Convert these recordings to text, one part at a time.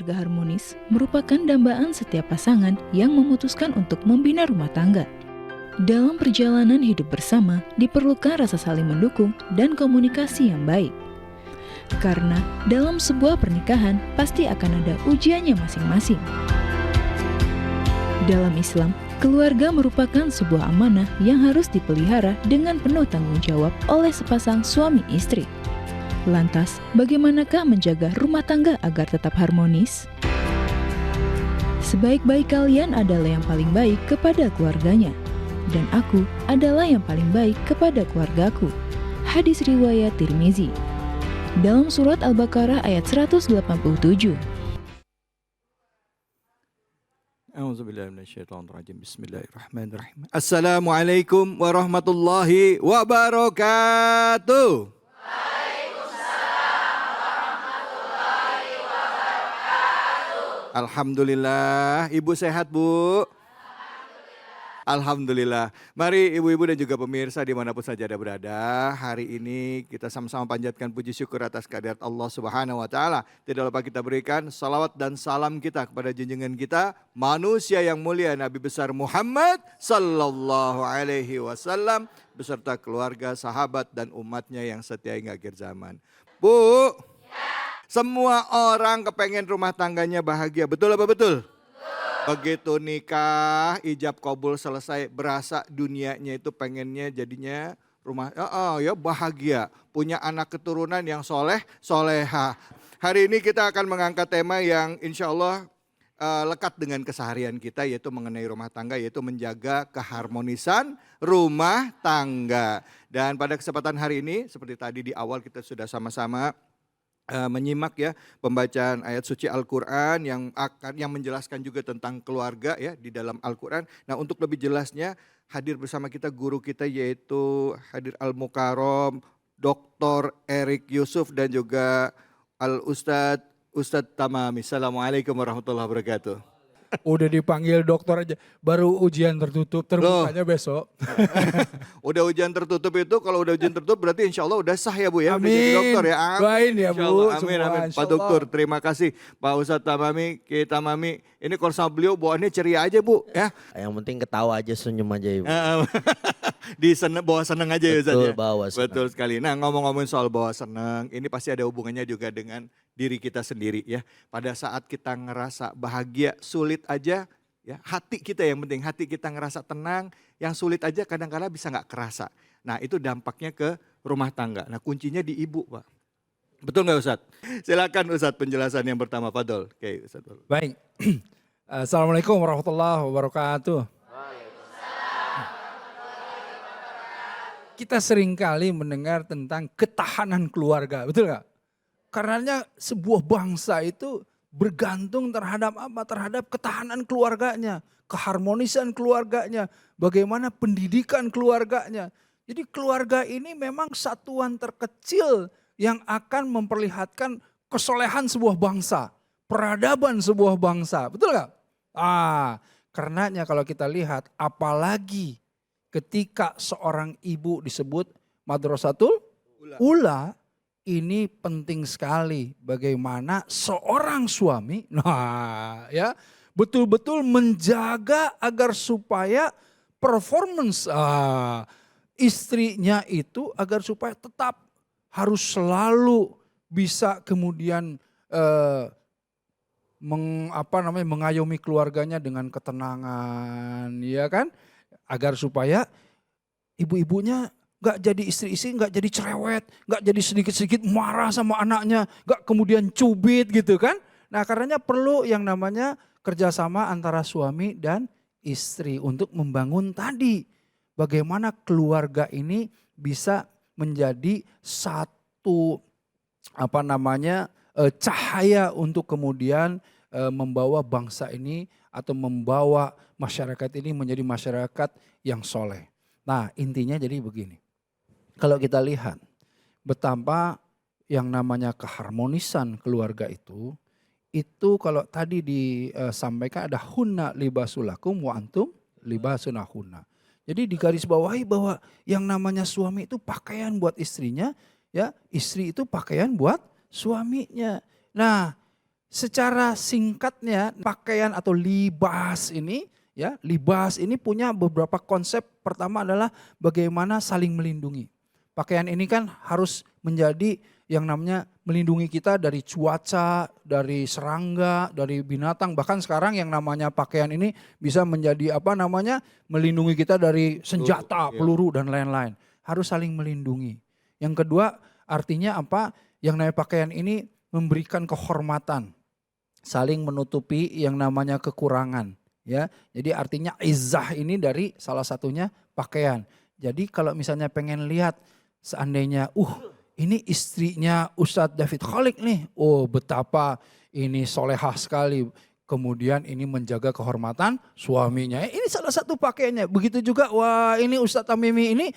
keluarga harmonis merupakan dambaan setiap pasangan yang memutuskan untuk membina rumah tangga. Dalam perjalanan hidup bersama, diperlukan rasa saling mendukung dan komunikasi yang baik. Karena dalam sebuah pernikahan pasti akan ada ujiannya masing-masing. Dalam Islam, keluarga merupakan sebuah amanah yang harus dipelihara dengan penuh tanggung jawab oleh sepasang suami istri. Lantas, bagaimanakah menjaga rumah tangga agar tetap harmonis? Sebaik-baik kalian adalah yang paling baik kepada keluarganya, dan aku adalah yang paling baik kepada keluargaku. Hadis riwayat Tirmizi. Dalam surat Al-Baqarah ayat 187. Bismillahirrahmanirrahim. Assalamualaikum warahmatullahi wabarakatuh. Alhamdulillah, Ibu sehat Bu? Alhamdulillah. Mari ibu-ibu dan juga pemirsa dimanapun saja Anda berada. Hari ini kita sama-sama panjatkan puji syukur atas kehadirat Allah Subhanahu wa Ta'ala. Tidak lupa kita berikan salawat dan salam kita kepada junjungan kita, manusia yang mulia Nabi besar Muhammad Sallallahu Alaihi Wasallam, beserta keluarga, sahabat dan umatnya yang setia hingga akhir zaman. Bu, semua orang kepengen rumah tangganya bahagia, betul apa betul? Begitu nikah, ijab kabul selesai, berasa dunianya itu pengennya jadinya rumah ya bahagia, punya anak keturunan yang soleh, soleha. Hari ini kita akan mengangkat tema yang insya Allah lekat dengan keseharian kita, yaitu mengenai rumah tangga, yaitu menjaga keharmonisan rumah tangga. Dan pada kesempatan hari ini, seperti tadi di awal kita sudah sama-sama menyimak ya pembacaan ayat suci Al-Quran yang menjelaskan juga tentang keluarga ya di dalam Al-Quran. Nah, untuk lebih jelasnya hadir bersama kita guru kita, yaitu hadir Al-Mukarram Dr. Erik Yusuf dan juga Ustadz Tamami. Assalamualaikum warahmatullahi wabarakatuh. Udah dipanggil dokter aja, baru ujian tertutup, terbukanya besok. Udah ujian tertutup itu, kalau udah ujian tertutup berarti insya Allah udah sah ya Bu ya. Amin. Dokter ya. Doain ya Bu. Amin, amin. Pak Dokter, terima kasih. Pak Ustadz Tamami, kita Mami. Ini kalau sama beliau bawaannya ceria aja Bu ya. Yang penting ketawa aja, senyum aja Ibu. Bawa seneng aja ya Ustadz ya. Bawa seneng. Betul sekali. Nah, ngomong-ngomongin soal bawa seneng, ini pasti ada hubungannya juga dengan diri kita sendiri ya. Pada saat kita ngerasa bahagia, sulit aja ya, hati kita yang penting, hati kita ngerasa tenang, yang sulit aja kadang-kadang bisa nggak kerasa. Nah, itu dampaknya ke rumah tangga. Nah, kuncinya di ibu, Pak. Betul nggak Ustadz? Silakan Ustadz penjelasan yang pertama, Fadol. Oke, Ustadz. Baik. Assalamualaikum warahmatullahi wabarakatuh. Kita seringkali mendengar tentang ketahanan keluarga, betul nggak? Karenanya sebuah bangsa itu bergantung terhadap apa? Terhadap ketahanan keluarganya, keharmonisan keluarganya, bagaimana pendidikan keluarganya. Jadi keluarga ini memang satuan terkecil yang akan memperlihatkan kesolehan sebuah bangsa, peradaban sebuah bangsa, betul nggak? Karenanya kalau kita lihat, apalagi ketika seorang ibu disebut madrasatul ula, ini penting sekali bagaimana seorang suami betul-betul menjaga agar supaya performance istrinya itu agar supaya tetap harus selalu bisa kemudian mengayomi keluarganya dengan ketenangan, ya kan? Agar supaya ibu-ibunya gak jadi istri-istri, gak jadi cerewet, gak jadi sedikit-sedikit marah sama anaknya, gak kemudian cubit gitu kan. Nah karenanya perlu yang namanya kerjasama antara suami dan istri untuk membangun tadi. Bagaimana keluarga ini bisa menjadi satu cahaya untuk kemudian membawa bangsa ini atau membawa masyarakat ini menjadi masyarakat yang soleh. Nah intinya jadi begini. Kalau kita lihat betapa yang namanya keharmonisan keluarga itu kalau tadi disampaikan ada hunna libasulakum wa antum libasunahunna. Jadi digarisbawahi bahwa yang namanya suami itu pakaian buat istrinya, ya istri itu pakaian buat suaminya. Nah secara singkatnya pakaian atau libas ini ya, libas ini punya beberapa konsep. Pertama adalah bagaimana saling melindungi. Pakaian ini kan harus menjadi yang namanya melindungi kita dari cuaca, dari serangga, dari binatang. Bahkan sekarang yang namanya pakaian ini bisa menjadi melindungi kita dari senjata, peluru dan lain-lain. Harus saling melindungi. Yang kedua artinya apa? Yang namanya pakaian ini memberikan kehormatan. Saling menutupi yang namanya kekurangan. Ya, jadi artinya izzah ini dari salah satunya pakaian. Jadi kalau misalnya pengen lihat seandainya, ini istrinya Ustadz David Khalik nih, betapa ini solehah sekali. Kemudian ini menjaga kehormatan suaminya. Ini salah satu pakaiannya. Begitu juga, wah ini Ustadz Tamimi ini,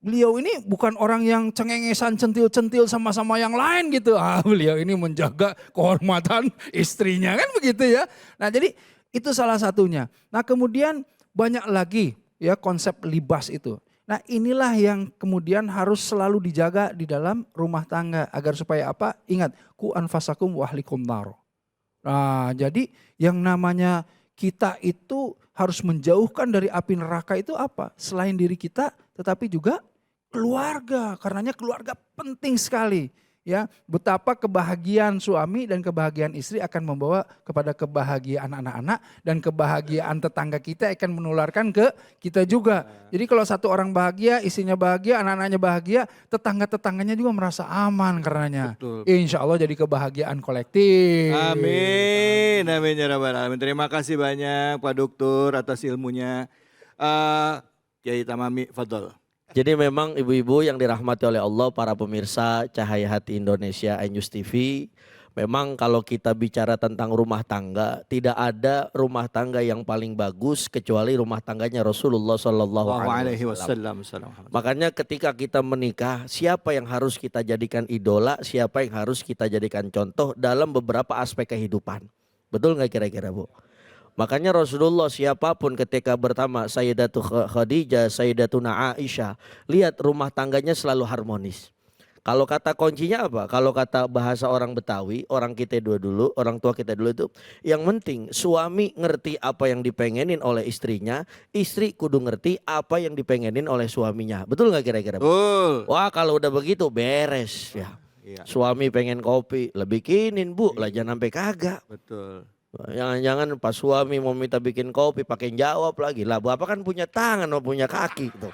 beliau ini bukan orang yang cengengesan, centil-centil sama-sama yang lain gitu. Beliau ini menjaga kehormatan istrinya kan begitu ya. Nah jadi itu salah satunya. Nah kemudian banyak lagi ya konsep libas itu. Nah inilah yang kemudian harus selalu dijaga di dalam rumah tangga. Agar supaya apa? Ingat, ku anfasakum wa ahlikum naro. Nah jadi yang namanya kita itu harus menjauhkan dari api neraka itu apa? Selain diri kita tetapi juga keluarga. Karenanya keluarga penting sekali. Ya, betapa kebahagiaan suami dan kebahagiaan istri akan membawa kepada kebahagiaan anak-anak dan kebahagiaan tetangga kita akan menularkan ke kita juga. Jadi kalau satu orang bahagia, istrinya bahagia, anak-anaknya bahagia, tetangga-tetangganya juga merasa aman karenanya. Betul. Insya Allah jadi kebahagiaan kolektif. Amin, amin ya rabbal alamin. Terima kasih banyak Pak Dokter atas ilmunya. Kiai Tamami, fadol. Jadi memang ibu-ibu yang dirahmati oleh Allah, para pemirsa Cahaya Hati Indonesia iNews TV, memang kalau kita bicara tentang rumah tangga, tidak ada rumah tangga yang paling bagus kecuali rumah tangganya Rasulullah Shallallahu Alaihi Wasallam. Makanya ketika kita menikah, siapa yang harus kita jadikan idola, siapa yang harus kita jadikan contoh dalam beberapa aspek kehidupan. Betul nggak kira-kira Bu? Makanya Rasulullah siapapun ketika bertama Sayyidatu Khadijah, Sayyidatuna Aisyah, lihat rumah tangganya selalu harmonis. Kalau kata kuncinya apa? Kalau kata bahasa orang Betawi, orang kita dulu, orang tua kita dulu itu, yang penting suami ngerti apa yang dipengenin oleh istrinya, istri kudu ngerti apa yang dipengenin oleh suaminya. Betul nggak kira-kira? Betul. Wah kalau udah begitu beres ya. Iya. Suami pengen kopi, lah bikinin Bu, lah jangan sampai kagak. Betul. Jangan-jangan pas suami mau minta bikin kopi pakai jawab lagi. Lah bapak kan punya tangan mau punya kaki gitu.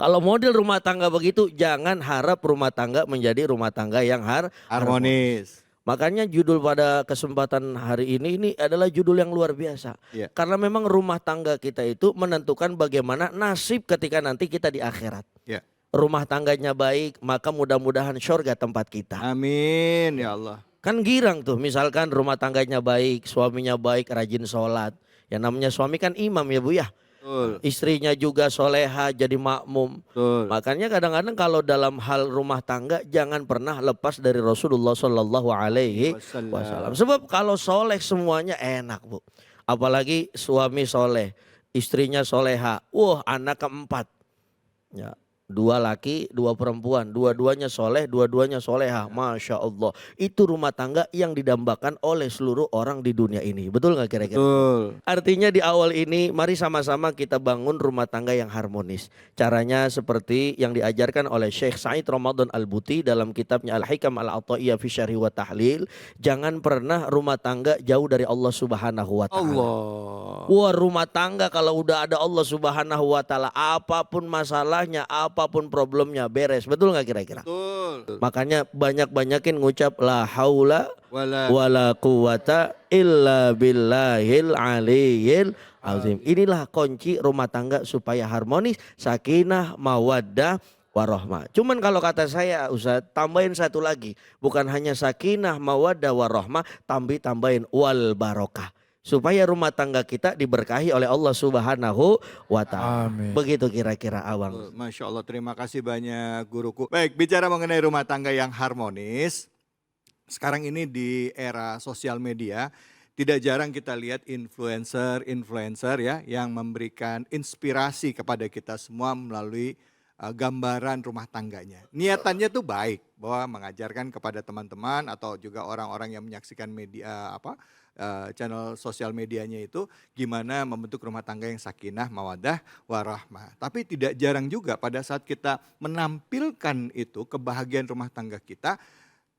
Kalau model rumah tangga begitu jangan harap rumah tangga menjadi rumah tangga yang harmonis. Makanya judul pada kesempatan hari ini adalah judul yang luar biasa. Yeah. Karena memang rumah tangga kita itu menentukan bagaimana nasib ketika nanti kita di akhirat. Yeah. Rumah tangganya baik maka mudah-mudahan syurga tempat kita. Amin ya Allah. Kan girang tuh misalkan rumah tangganya baik, suaminya baik, rajin sholat. Yang namanya suami kan imam ya Bu ya. Betul. Istrinya juga soleha jadi makmum. Betul. Makanya kadang-kadang kalau dalam hal rumah tangga jangan pernah lepas dari Rasulullah Shallallahu Alaihi Wasallam. Sebab kalau soleh semuanya enak Bu. Apalagi suami soleh, istrinya soleha. Anak keempat. Ya. 2 laki, 2 perempuan, dua-duanya soleh, dua-duanya soleha, Masya Allah. Itu rumah tangga yang didambakan oleh seluruh orang di dunia ini. Betul gak kira-kira? Betul. Artinya di awal ini mari sama-sama kita bangun rumah tangga yang harmonis. Caranya seperti yang diajarkan oleh Syekh Said Ramadan Al-Buti dalam kitabnya Al-Hikam Al-Ata'iyah fi Syarhi wa Tahlil. Jangan pernah rumah tangga jauh dari Allah Subhanahu wa Ta'ala. Wah, rumah tangga kalau udah ada Allah Subhanahu wa Ta'ala, apapun masalahnya, apapun problemnya beres. Betul nggak kira-kira? Betul. Makanya banyak-banyakin ngucap la haula wala quwata illa billahil aliyil azim. Inilah kunci rumah tangga supaya harmonis, sakinah, mawaddah, warahmah. Cuman kalau kata saya Ustaz, tambahin satu lagi. Bukan hanya sakinah, mawaddah, warahmah, tambahin wal barokah. Supaya rumah tangga kita diberkahi oleh Allah Subhanahu wa Ta'ala. Begitu kira-kira Awang. Masya Allah, terima kasih banyak guruku. Baik, bicara mengenai rumah tangga yang harmonis. Sekarang ini di era sosial media, tidak jarang kita lihat influencer ya yang memberikan inspirasi kepada kita semua melalui gambaran rumah tangganya. Niatannya tuh baik bahwa mengajarkan kepada teman-teman atau juga orang-orang yang menyaksikan media channel sosial medianya itu gimana membentuk rumah tangga yang sakinah, mawaddah, warahmah. Tapi tidak jarang juga pada saat kita menampilkan itu kebahagiaan rumah tangga kita,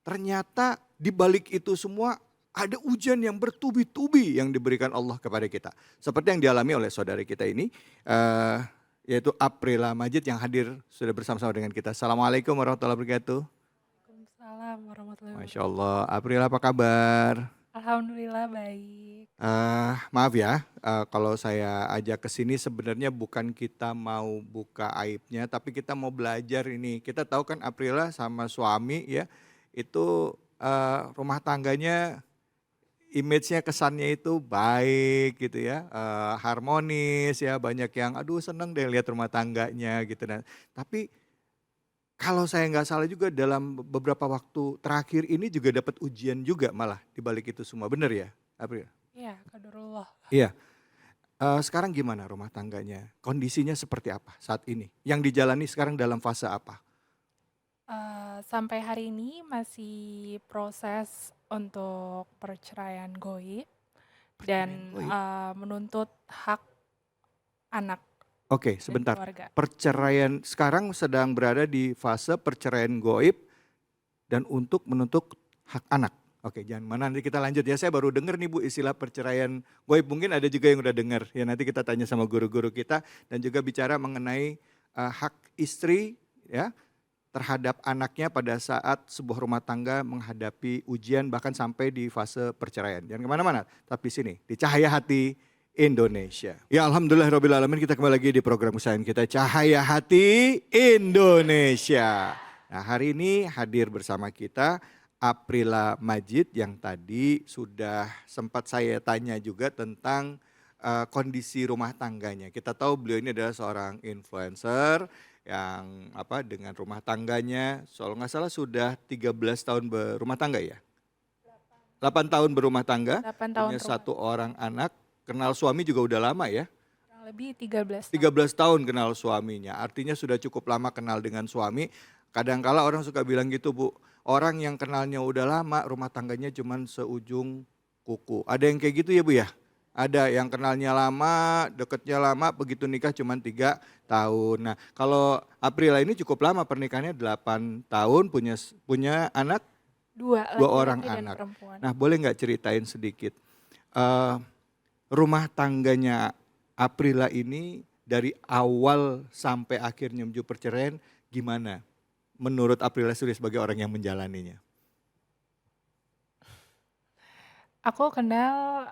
ternyata di balik itu semua ada ujian yang bertubi-tubi yang diberikan Allah kepada kita. Seperti yang dialami oleh saudari kita ini, yaitu Aprila Majid yang hadir sudah bersama-sama dengan kita. Assalamualaikum warahmatullahi wabarakatuh. Waalaikumsalam warahmatullahi Masya wabarakatuh. Allah, Aprila apa kabar? Alhamdulillah baik. Maaf ya, kalau saya ajak ke sini sebenarnya bukan kita mau buka aibnya, tapi kita mau belajar ini. Kita tahu kan Aprila sama suami ya, itu rumah tangganya image-nya kesannya itu baik gitu ya, harmonis ya, banyak yang aduh seneng deh lihat rumah tangganya gitu. Nah, tapi kalau saya nggak salah juga dalam beberapa waktu terakhir ini juga dapat ujian juga malah di balik itu semua, bener ya April? Ya, qadarullah. Iya, sekarang gimana rumah tangganya? Kondisinya seperti apa saat ini? Yang dijalani sekarang dalam fase apa? Sampai hari ini masih proses untuk perceraian goib dan Perceraian goib. menuntut hak anak Oke, dan sebentar. keluarga. Perceraian sekarang sedang berada di fase perceraian goib dan untuk menuntut hak anak. Oke, jangan mana nanti kita lanjut ya. Saya baru dengar nih Bu istilah perceraian goib. Mungkin ada juga yang udah dengar. Ya nanti kita tanya sama guru-guru kita dan juga bicara mengenai hak istri ya terhadap anaknya pada saat sebuah rumah tangga menghadapi ujian bahkan sampai di fase perceraian. Jangan kemana-mana, tapi sini di Cahaya Hati Indonesia. Ya alhamdulillahirrabbilalamin, kita kembali lagi di program kesayangan kita Cahaya Hati Indonesia. Nah hari ini hadir bersama kita Aprila Majid yang tadi sudah sempat saya tanya juga tentang kondisi rumah tangganya. Kita tahu beliau ini adalah seorang influencer yang dengan rumah tangganya, kalau nggak salah sudah 13 tahun berumah tangga ya? 8 tahun berumah tangga, 8 tahun punya rumah. 1 orang anak, kenal suami juga udah lama ya? Kurang lebih 13 tahun. 13 tahun kenal suaminya, artinya sudah cukup lama kenal dengan suami. Kadangkala orang suka bilang gitu Bu, orang yang kenalnya udah lama rumah tangganya cuman seujung kuku. Ada yang kayak gitu ya Bu ya? Ada yang kenalnya lama, deketnya lama, begitu nikah cuma 3 tahun. Nah kalau Aprila ini cukup lama pernikahannya 8 tahun, punya anak 2 orang laki-laki dan anak. perempuan. Nah boleh nggak ceritain sedikit rumah tangganya Aprila ini dari awal sampai akhirnya menuju perceraian gimana? Menurut Aprila sendiri sebagai orang yang menjalaninya. Aku kenal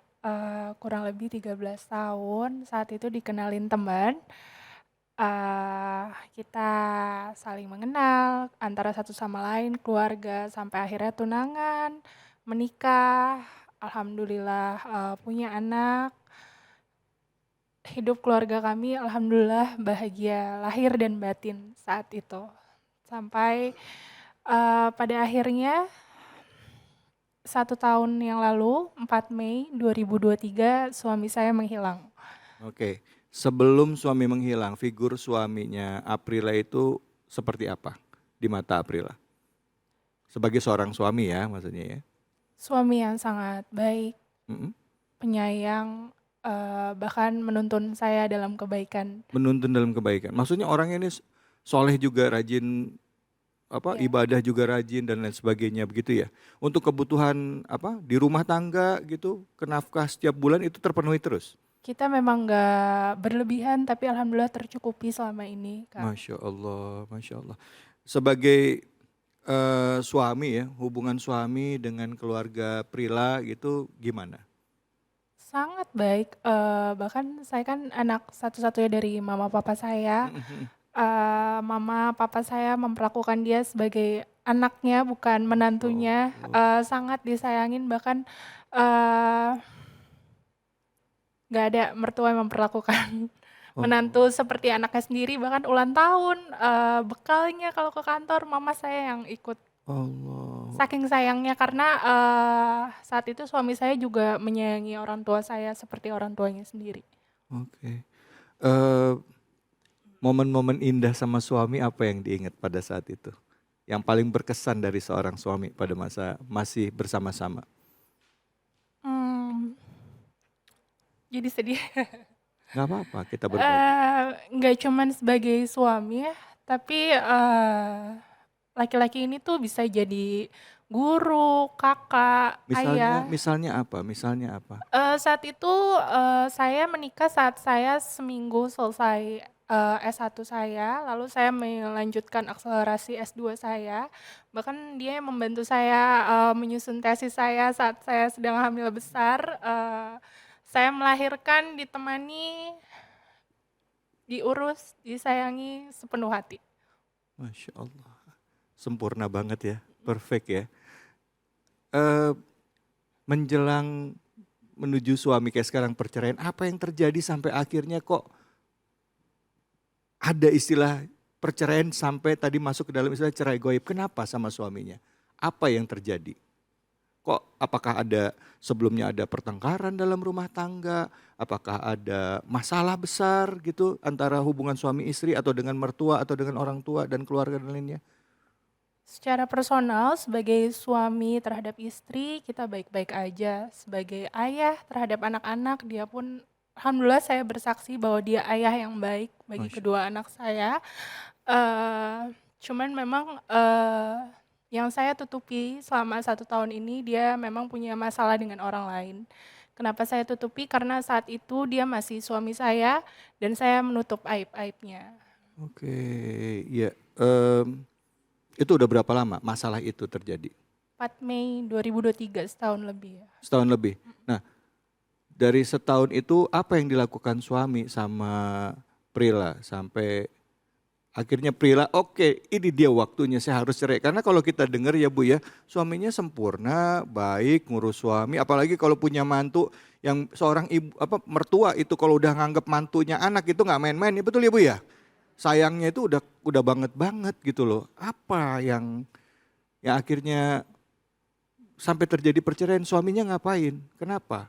kurang lebih 13 tahun, saat itu dikenalin teman. Kita saling mengenal antara satu sama lain, keluarga, sampai akhirnya tunangan, menikah, alhamdulillah punya anak. Hidup keluarga kami alhamdulillah bahagia lahir dan batin saat itu. Sampai pada akhirnya 1 tahun yang lalu, 4 Mei 2023, suami saya menghilang. Oke, sebelum suami menghilang, figur suaminya Aprila itu seperti apa di mata Aprila? Sebagai seorang suami ya maksudnya ya. Suami yang sangat baik, Mm-mm. penyayang, bahkan menuntun saya dalam kebaikan. Menuntun dalam kebaikan. Maksudnya orang ini soleh juga, rajin Ya. ibadah juga rajin dan lain sebagainya begitu ya. Untuk kebutuhan di rumah tangga gitu, ke nafkah setiap bulan itu terpenuhi terus. Kita memang nggak berlebihan, tapi alhamdulillah tercukupi selama ini, Kak. Masya Allah, Masya Allah. Sebagai suami ya, hubungan suami dengan keluarga Prila gitu gimana? Sangat baik, bahkan saya kan anak satu-satunya dari mama papa saya. Mama papa saya memperlakukan dia sebagai anaknya bukan menantunya, sangat disayangin, bahkan nggak ada mertua yang memperlakukan menantu seperti anaknya sendiri, bahkan ulang tahun, bekalnya kalau ke kantor mama saya yang ikut. Allah. Saking sayangnya karena saat itu suami saya juga menyayangi orang tua saya seperti orang tuanya sendiri. Oke. Momen-momen indah sama suami apa yang diingat pada saat itu? Yang paling berkesan dari seorang suami pada masa masih bersama-sama? Mmm, jadi sedih. Nggak apa-apa, kita berbagi. Nggak cuman sebagai suami ya, tapi, laki-laki ini tuh bisa jadi guru, kakak, Misalnya ayah. misalnya apa misalnya apa? Saat itu, saya menikah saat saya seminggu selesai, S1 saya, lalu saya melanjutkan akselerasi S2 saya. Bahkan dia yang membantu saya, menyusun tesis saya saat saya sedang hamil besar. Saya melahirkan ditemani, diurus, disayangi sepenuh hati. Masya Allah, sempurna banget ya, perfect ya. Eee, Menjelang menuju suami kayak sekarang perceraian, apa yang terjadi sampai akhirnya kok ada istilah perceraian sampai tadi masuk ke dalam istilah cerai goib, kenapa sama suaminya? Apa yang terjadi? Kok apakah ada sebelumnya ada pertengkaran dalam rumah tangga? Apakah ada masalah besar gitu antara hubungan suami istri atau dengan mertua atau dengan orang tua dan keluarga dan lainnya? Secara personal sebagai suami terhadap istri, kita baik-baik aja. Sebagai ayah terhadap anak-anak, dia pun alhamdulillah saya bersaksi bahwa dia ayah yang baik bagi Masya kedua anak saya. Cuman memang, yang saya tutupi selama 1 tahun ini, dia memang punya masalah dengan orang lain. Kenapa saya tutupi? Karena saat itu dia masih suami saya dan saya menutup aib-aibnya. Oke, iya, itu udah berapa lama masalah itu terjadi? 4 Mei 2023, setahun lebih ya. Setahun lebih. Nah, dari setahun itu apa yang dilakukan suami sama Prila sampai akhirnya Prila, oke ini dia waktunya saya harus cerai. Karena kalau kita dengar ya Bu ya, suaminya sempurna, baik, ngurus suami. Apalagi kalau punya mantu yang seorang ibu apa mertua itu kalau udah nganggap mantunya anak itu nggak main-main, ya betul ya Bu ya? Sayangnya itu udah banget gitu loh. Apa yang akhirnya sampai terjadi perceraian, suaminya ngapain? Kenapa?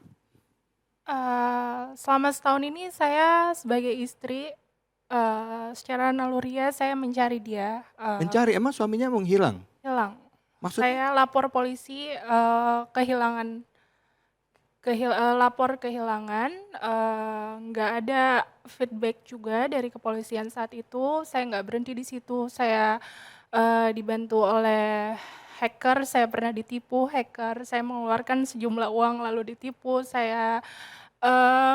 Selama setahun ini saya sebagai istri, secara naluriah saya mencari dia, Mencari, emang suaminya menghilang? hilang. Maksudnya? Saya lapor polisi, kehilangan lapor kehilangan, nggak ada feedback juga dari kepolisian saat itu. Saya nggak berhenti di situ, saya, dibantu oleh hacker, saya pernah ditipu hacker, saya mengeluarkan sejumlah uang lalu ditipu, saya,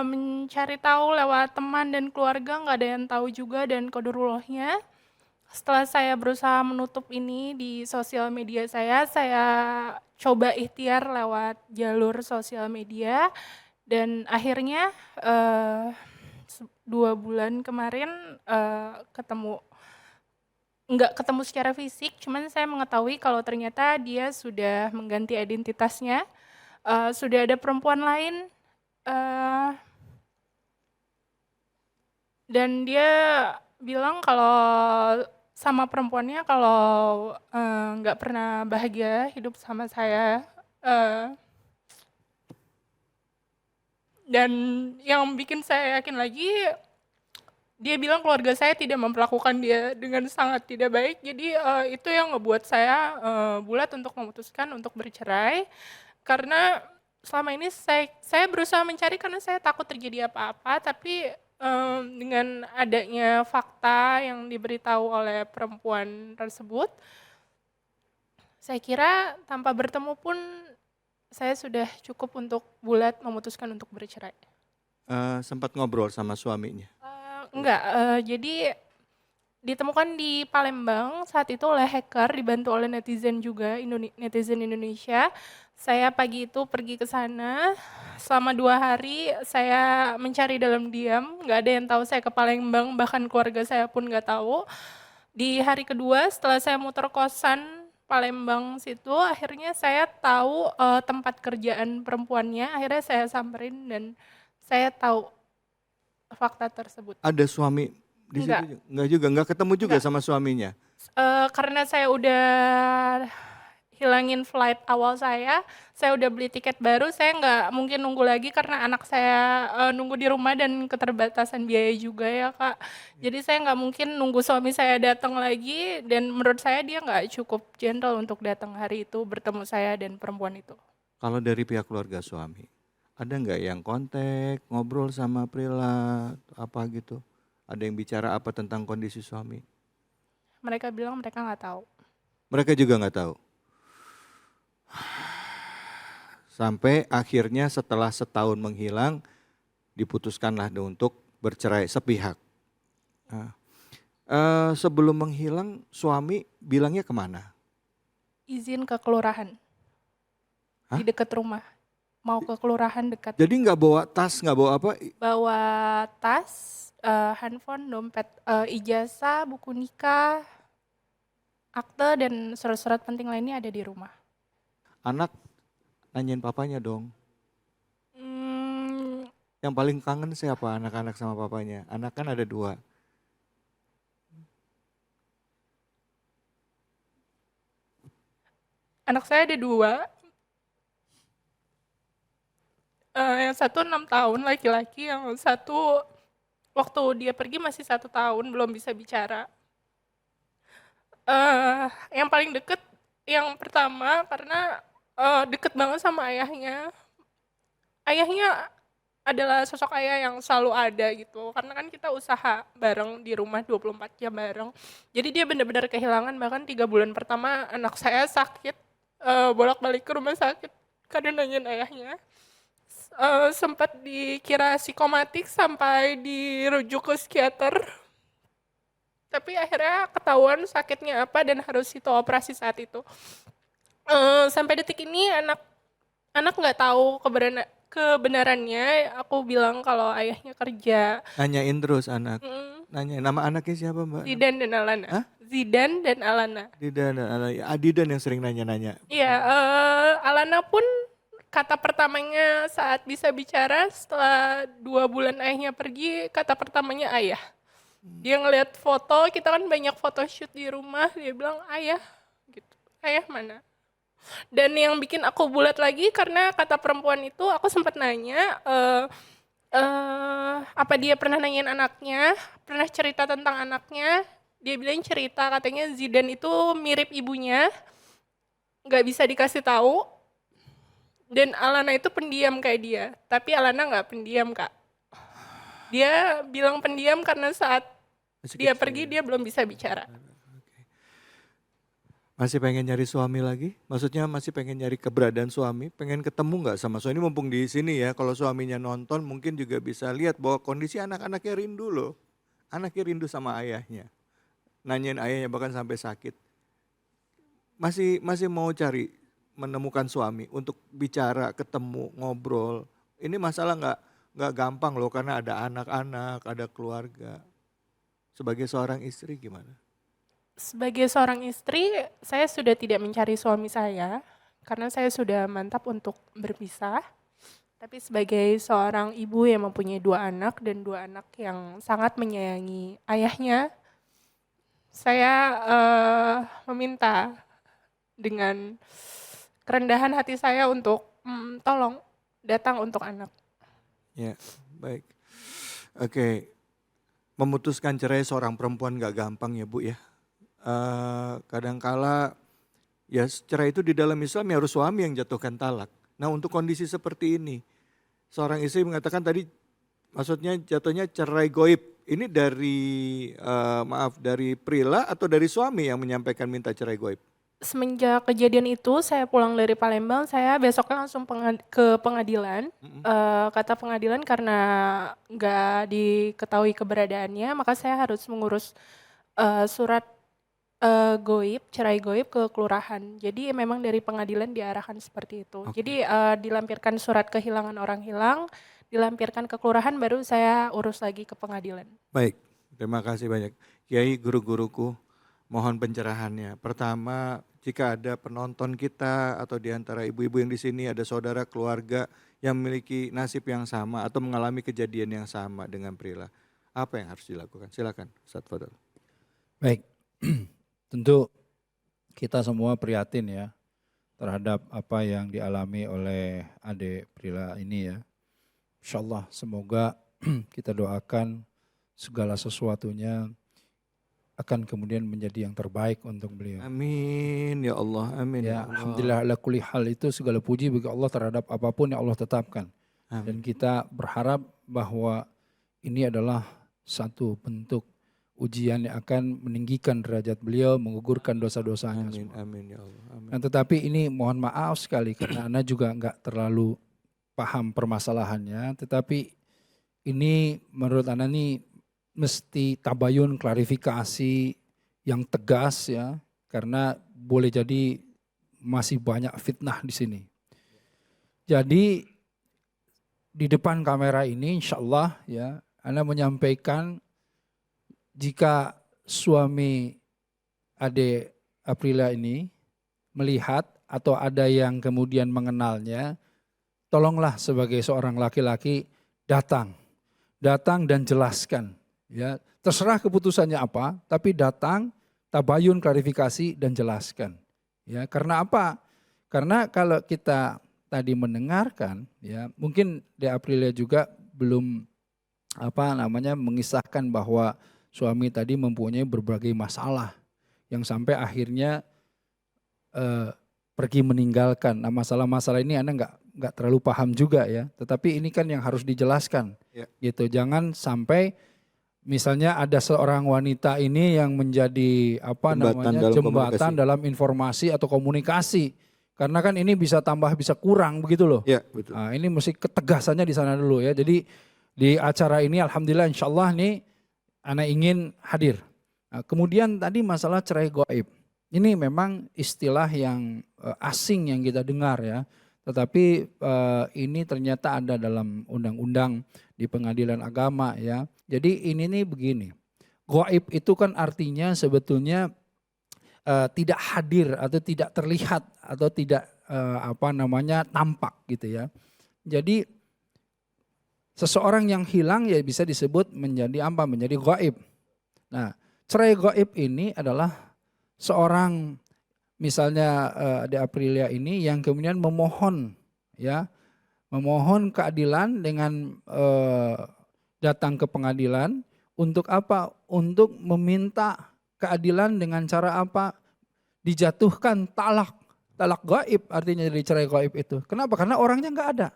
mencari tahu lewat teman dan keluarga, nggak ada yang tahu juga dan qadarullah-nya. Setelah saya berusaha menutup ini di sosial media saya coba ikhtiar lewat jalur sosial media dan akhirnya, 2 bulan kemarin, nggak ketemu secara fisik, cuman saya mengetahui kalau ternyata dia sudah mengganti identitasnya, sudah ada perempuan lain, eee, dan dia bilang kalau sama perempuannya kalau, nggak pernah bahagia hidup sama saya, eee, dan yang bikin saya yakin lagi, dia bilang keluarga saya tidak memperlakukan dia dengan sangat tidak baik. Jadi, itu yang ngebuat saya, bulat untuk memutuskan untuk bercerai. Karena selama ini saya berusaha mencari karena saya takut terjadi apa-apa, tapi, dengan adanya fakta yang diberitahu oleh perempuan tersebut, saya kira tanpa bertemu pun saya sudah cukup untuk bulat memutuskan untuk bercerai. Sempat ngobrol sama suaminya? Enggak, jadi ditemukan di Palembang saat itu oleh hacker dibantu oleh netizen juga, netizen Indonesia. Saya pagi itu pergi ke sana, selama 2 hari saya mencari dalam diam, nggak ada yang tahu saya ke Palembang, bahkan keluarga saya pun nggak tahu. Di hari kedua setelah saya muter kosan Palembang situ, akhirnya saya tahu, tempat kerjaan perempuannya, akhirnya saya samperin dan saya tahu fakta tersebut. Ada suami di situ Enggak. Enggak juga, enggak ketemu juga Enggak. sama suaminya? Karena saya udah hilangin flight awal saya udah beli tiket baru, saya nggak mungkin nunggu lagi karena anak saya nunggu di rumah dan keterbatasan biaya juga ya Kak. Jadi saya nggak mungkin nunggu suami saya datang lagi dan menurut saya dia nggak cukup gentle untuk datang hari itu bertemu saya dan perempuan itu. Kalau dari pihak keluarga suami, ada nggak yang kontak, ngobrol sama Prila, apa gitu? Ada yang bicara apa tentang kondisi suami? Mereka bilang mereka nggak tahu. Mereka juga nggak tahu. Sampai akhirnya setelah setahun menghilang, diputuskanlah untuk bercerai sepihak. Nah, sebelum menghilang, suami bilangnya kemana? Izin ke kelurahan. Hah? Di dekat rumah. Mau ke kelurahan dekat. Jadi nggak bawa tas, nggak bawa apa? Bawa tas, handphone, dompet, ijazah, buku nikah, akte dan surat-surat penting lainnya ada di rumah. Anak nanyain papanya dong. Hmm, Yang paling kangen siapa anak-anak sama papanya? Anak kan ada 2. anak saya ada 2. Yang satu 6 tahun laki-laki, yang satu waktu dia pergi masih 1 tahun belum bisa bicara. Yang paling deket yang pertama karena deket banget sama ayahnya. Ayahnya adalah sosok ayah yang selalu ada gitu. Karena kan kita usaha bareng di rumah 24 jam bareng. Jadi dia benar-benar kehilangan, bahkan 3 bulan pertama anak saya sakit, bolak-balik ke rumah sakit karena nanyain ayahnya. Sempat dikira psikomatik sampai dirujuk ke psikiater. Tapi akhirnya ketahuan sakitnya apa dan harus itu operasi saat itu. Sampai detik ini anak nggak tahu kebenarannya. Aku bilang kalau ayahnya kerja. Nanyain terus anak. Mm, Nanyain nama anaknya siapa Mbak? Zidan dan Alana. Hah? Zidan dan Alana. Didan dan Adidan yang sering nanya-nanya. Iya, Alana pun kata pertamanya saat bisa bicara setelah 2 bulan ayahnya pergi, kata pertamanya ayah. Dia ngeliat foto, kita kan banyak foto shoot di rumah, dia bilang ayah gitu. Ayah mana? Dan yang bikin aku bulat lagi karena kata perempuan itu aku sempat nanya apa dia pernah nanyain anaknya, pernah cerita tentang anaknya. Dia bilang cerita katanya Zidan itu mirip ibunya, nggak bisa dikasih tahu. Dan Alana itu pendiam kayak dia, tapi Alana nggak pendiam Kak. Dia bilang pendiam karena saat Masih dia kecil. pergi dia belum bisa bicara. Masih pengen nyari suami lagi? Maksudnya masih pengen nyari keberadaan suami? Pengen ketemu nggak sama suami? Ini mumpung di sini ya, kalau suaminya nonton mungkin juga bisa lihat bahwa kondisi anak-anaknya rindu loh. Anaknya rindu sama ayahnya. Nanyain ayahnya bahkan sampai sakit. Masih mau cari menemukan suami untuk bicara, ketemu, ngobrol. Ini masalah nggak gampang loh karena ada anak-anak, ada keluarga. Sebagai seorang istri gimana? Sebagai seorang istri, saya sudah tidak mencari suami saya karena saya sudah mantap untuk berpisah. Tapi sebagai seorang ibu yang mempunyai 2 anak dan 2 anak yang sangat menyayangi ayahnya, saya meminta dengan kerendahan hati saya untuk tolong datang untuk anak. Ya, baik. Oke, memutuskan cerai seorang perempuan gak gampang ya Bu ya. Kadangkala ya cerai itu di dalam Islam ya harus suami yang jatuhkan talak. Nah untuk kondisi seperti ini, seorang istri mengatakan tadi maksudnya jatuhnya cerai goib. Ini dari Prila atau dari suami yang menyampaikan minta cerai goib? Semenjak kejadian itu saya pulang dari Palembang, saya besoknya langsung ke pengadilan. Kata pengadilan karena nggak diketahui keberadaannya, maka saya harus mengurus surat goib, cerai goib ke kelurahan. Jadi memang dari pengadilan diarahkan seperti itu. Oke. Jadi dilampirkan surat kehilangan orang hilang, dilampirkan ke kelurahan, baru saya urus lagi ke pengadilan. Baik, terima kasih banyak. Kiai, guru-guruku, mohon pencerahannya. Pertama, jika ada penonton kita atau di antara ibu-ibu yang di sini ada saudara keluarga yang memiliki nasib yang sama atau mengalami kejadian yang sama dengan Prila, apa yang harus dilakukan? Silakan, Ustaz Fadl. Baik, tentu kita semua prihatin ya terhadap apa yang dialami oleh adik Prila ini ya. Insyaallah semoga kita doakan segala sesuatunya akan kemudian menjadi yang terbaik untuk beliau. Amin ya Allah, amin Ya, ya Allah. alhamdulillah ala kulli hal itu segala puji bagi Allah terhadap apapun yang Allah tetapkan. Amin. Dan kita berharap bahwa ini adalah satu bentuk ujian yang akan meninggikan derajat beliau, menggugurkan dosa-dosanya Amin, semua. amin ya Allah. Amin. Nah, tetapi ini mohon maaf sekali karena Anda juga nggak terlalu paham permasalahannya, tetapi ini menurut Anda nih mesti tabayun klarifikasi yang tegas ya, karena boleh jadi masih banyak fitnah di sini. Jadi di depan kamera ini insya Allah ya, Anda menyampaikan jika suami adik Aprila ini melihat atau ada yang kemudian mengenalnya, tolonglah sebagai seorang laki-laki datang dan jelaskan. Ya, terserah keputusannya apa, tapi datang, tabayun, klarifikasi dan jelaskan. Ya, karena apa? Karena kalau kita tadi mendengarkan, ya mungkin De Aprilia juga belum mengisahkan bahwa suami tadi mempunyai berbagai masalah yang sampai akhirnya pergi meninggalkan. Nah, masalah-masalah ini Anda nggak terlalu paham juga ya, tetapi ini kan yang harus dijelaskan, Ya. gitu. Jangan sampai misalnya ada seorang wanita ini yang menjadi jembatan dalam informasi atau komunikasi. Karena kan ini bisa tambah bisa kurang begitu loh. Ya, betul. Nah, ini mesti ketegasannya di sana dulu ya. Jadi di acara ini alhamdulillah insyaallah nih Ana ingin hadir. Nah, kemudian tadi masalah cerai gaib. Ini memang istilah yang asing yang kita dengar ya. Tetapi ini ternyata ada dalam undang-undang di pengadilan agama ya. Jadi ini nih begini, gaib itu kan artinya sebetulnya tidak hadir atau tidak terlihat atau tidak tampak gitu ya. Jadi seseorang yang hilang ya bisa disebut menjadi apa? Menjadi gaib. Nah, cerai gaib ini adalah seorang misalnya De Aprilia ini yang kemudian memohon keadilan dengan datang ke pengadilan untuk apa? Untuk meminta keadilan dengan cara apa? Dijatuhkan talak gaib artinya dari cerai gaib itu. Kenapa? Karena orangnya nggak ada.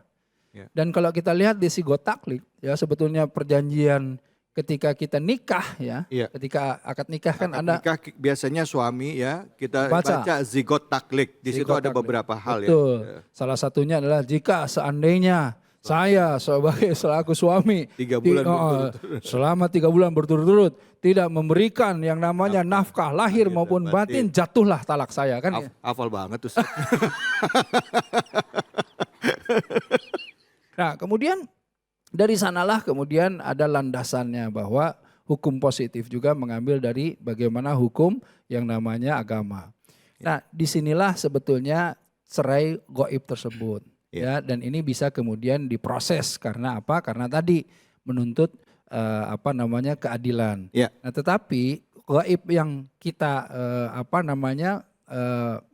Ya. Dan kalau kita lihat di sigot taklik ya sebetulnya perjanjian ketika kita nikah ya, Iya. ketika akad nikah kan Akad ada nikah biasanya suami ya kita Baca. baca zigot taklik. Di situ Zigot ada taklik. beberapa hal Betul. ya. Salah satunya adalah jika seandainya saya sebagai selaku suami 3 bulan berturut-turut. selama 3 bulan berturut-turut tidak memberikan yang namanya nafkah lahir maupun batin, jatuhlah talak saya kan. Ya? Hafal banget tuh. Nah kemudian dari sanalah kemudian ada landasannya bahwa hukum positif juga mengambil dari bagaimana hukum yang namanya agama. Nah disinilah sebetulnya cerai gaib tersebut. Ya, dan ini bisa kemudian diproses karena apa? Karena tadi menuntut keadilan. Ya. Nah, tetapi gaib yang kita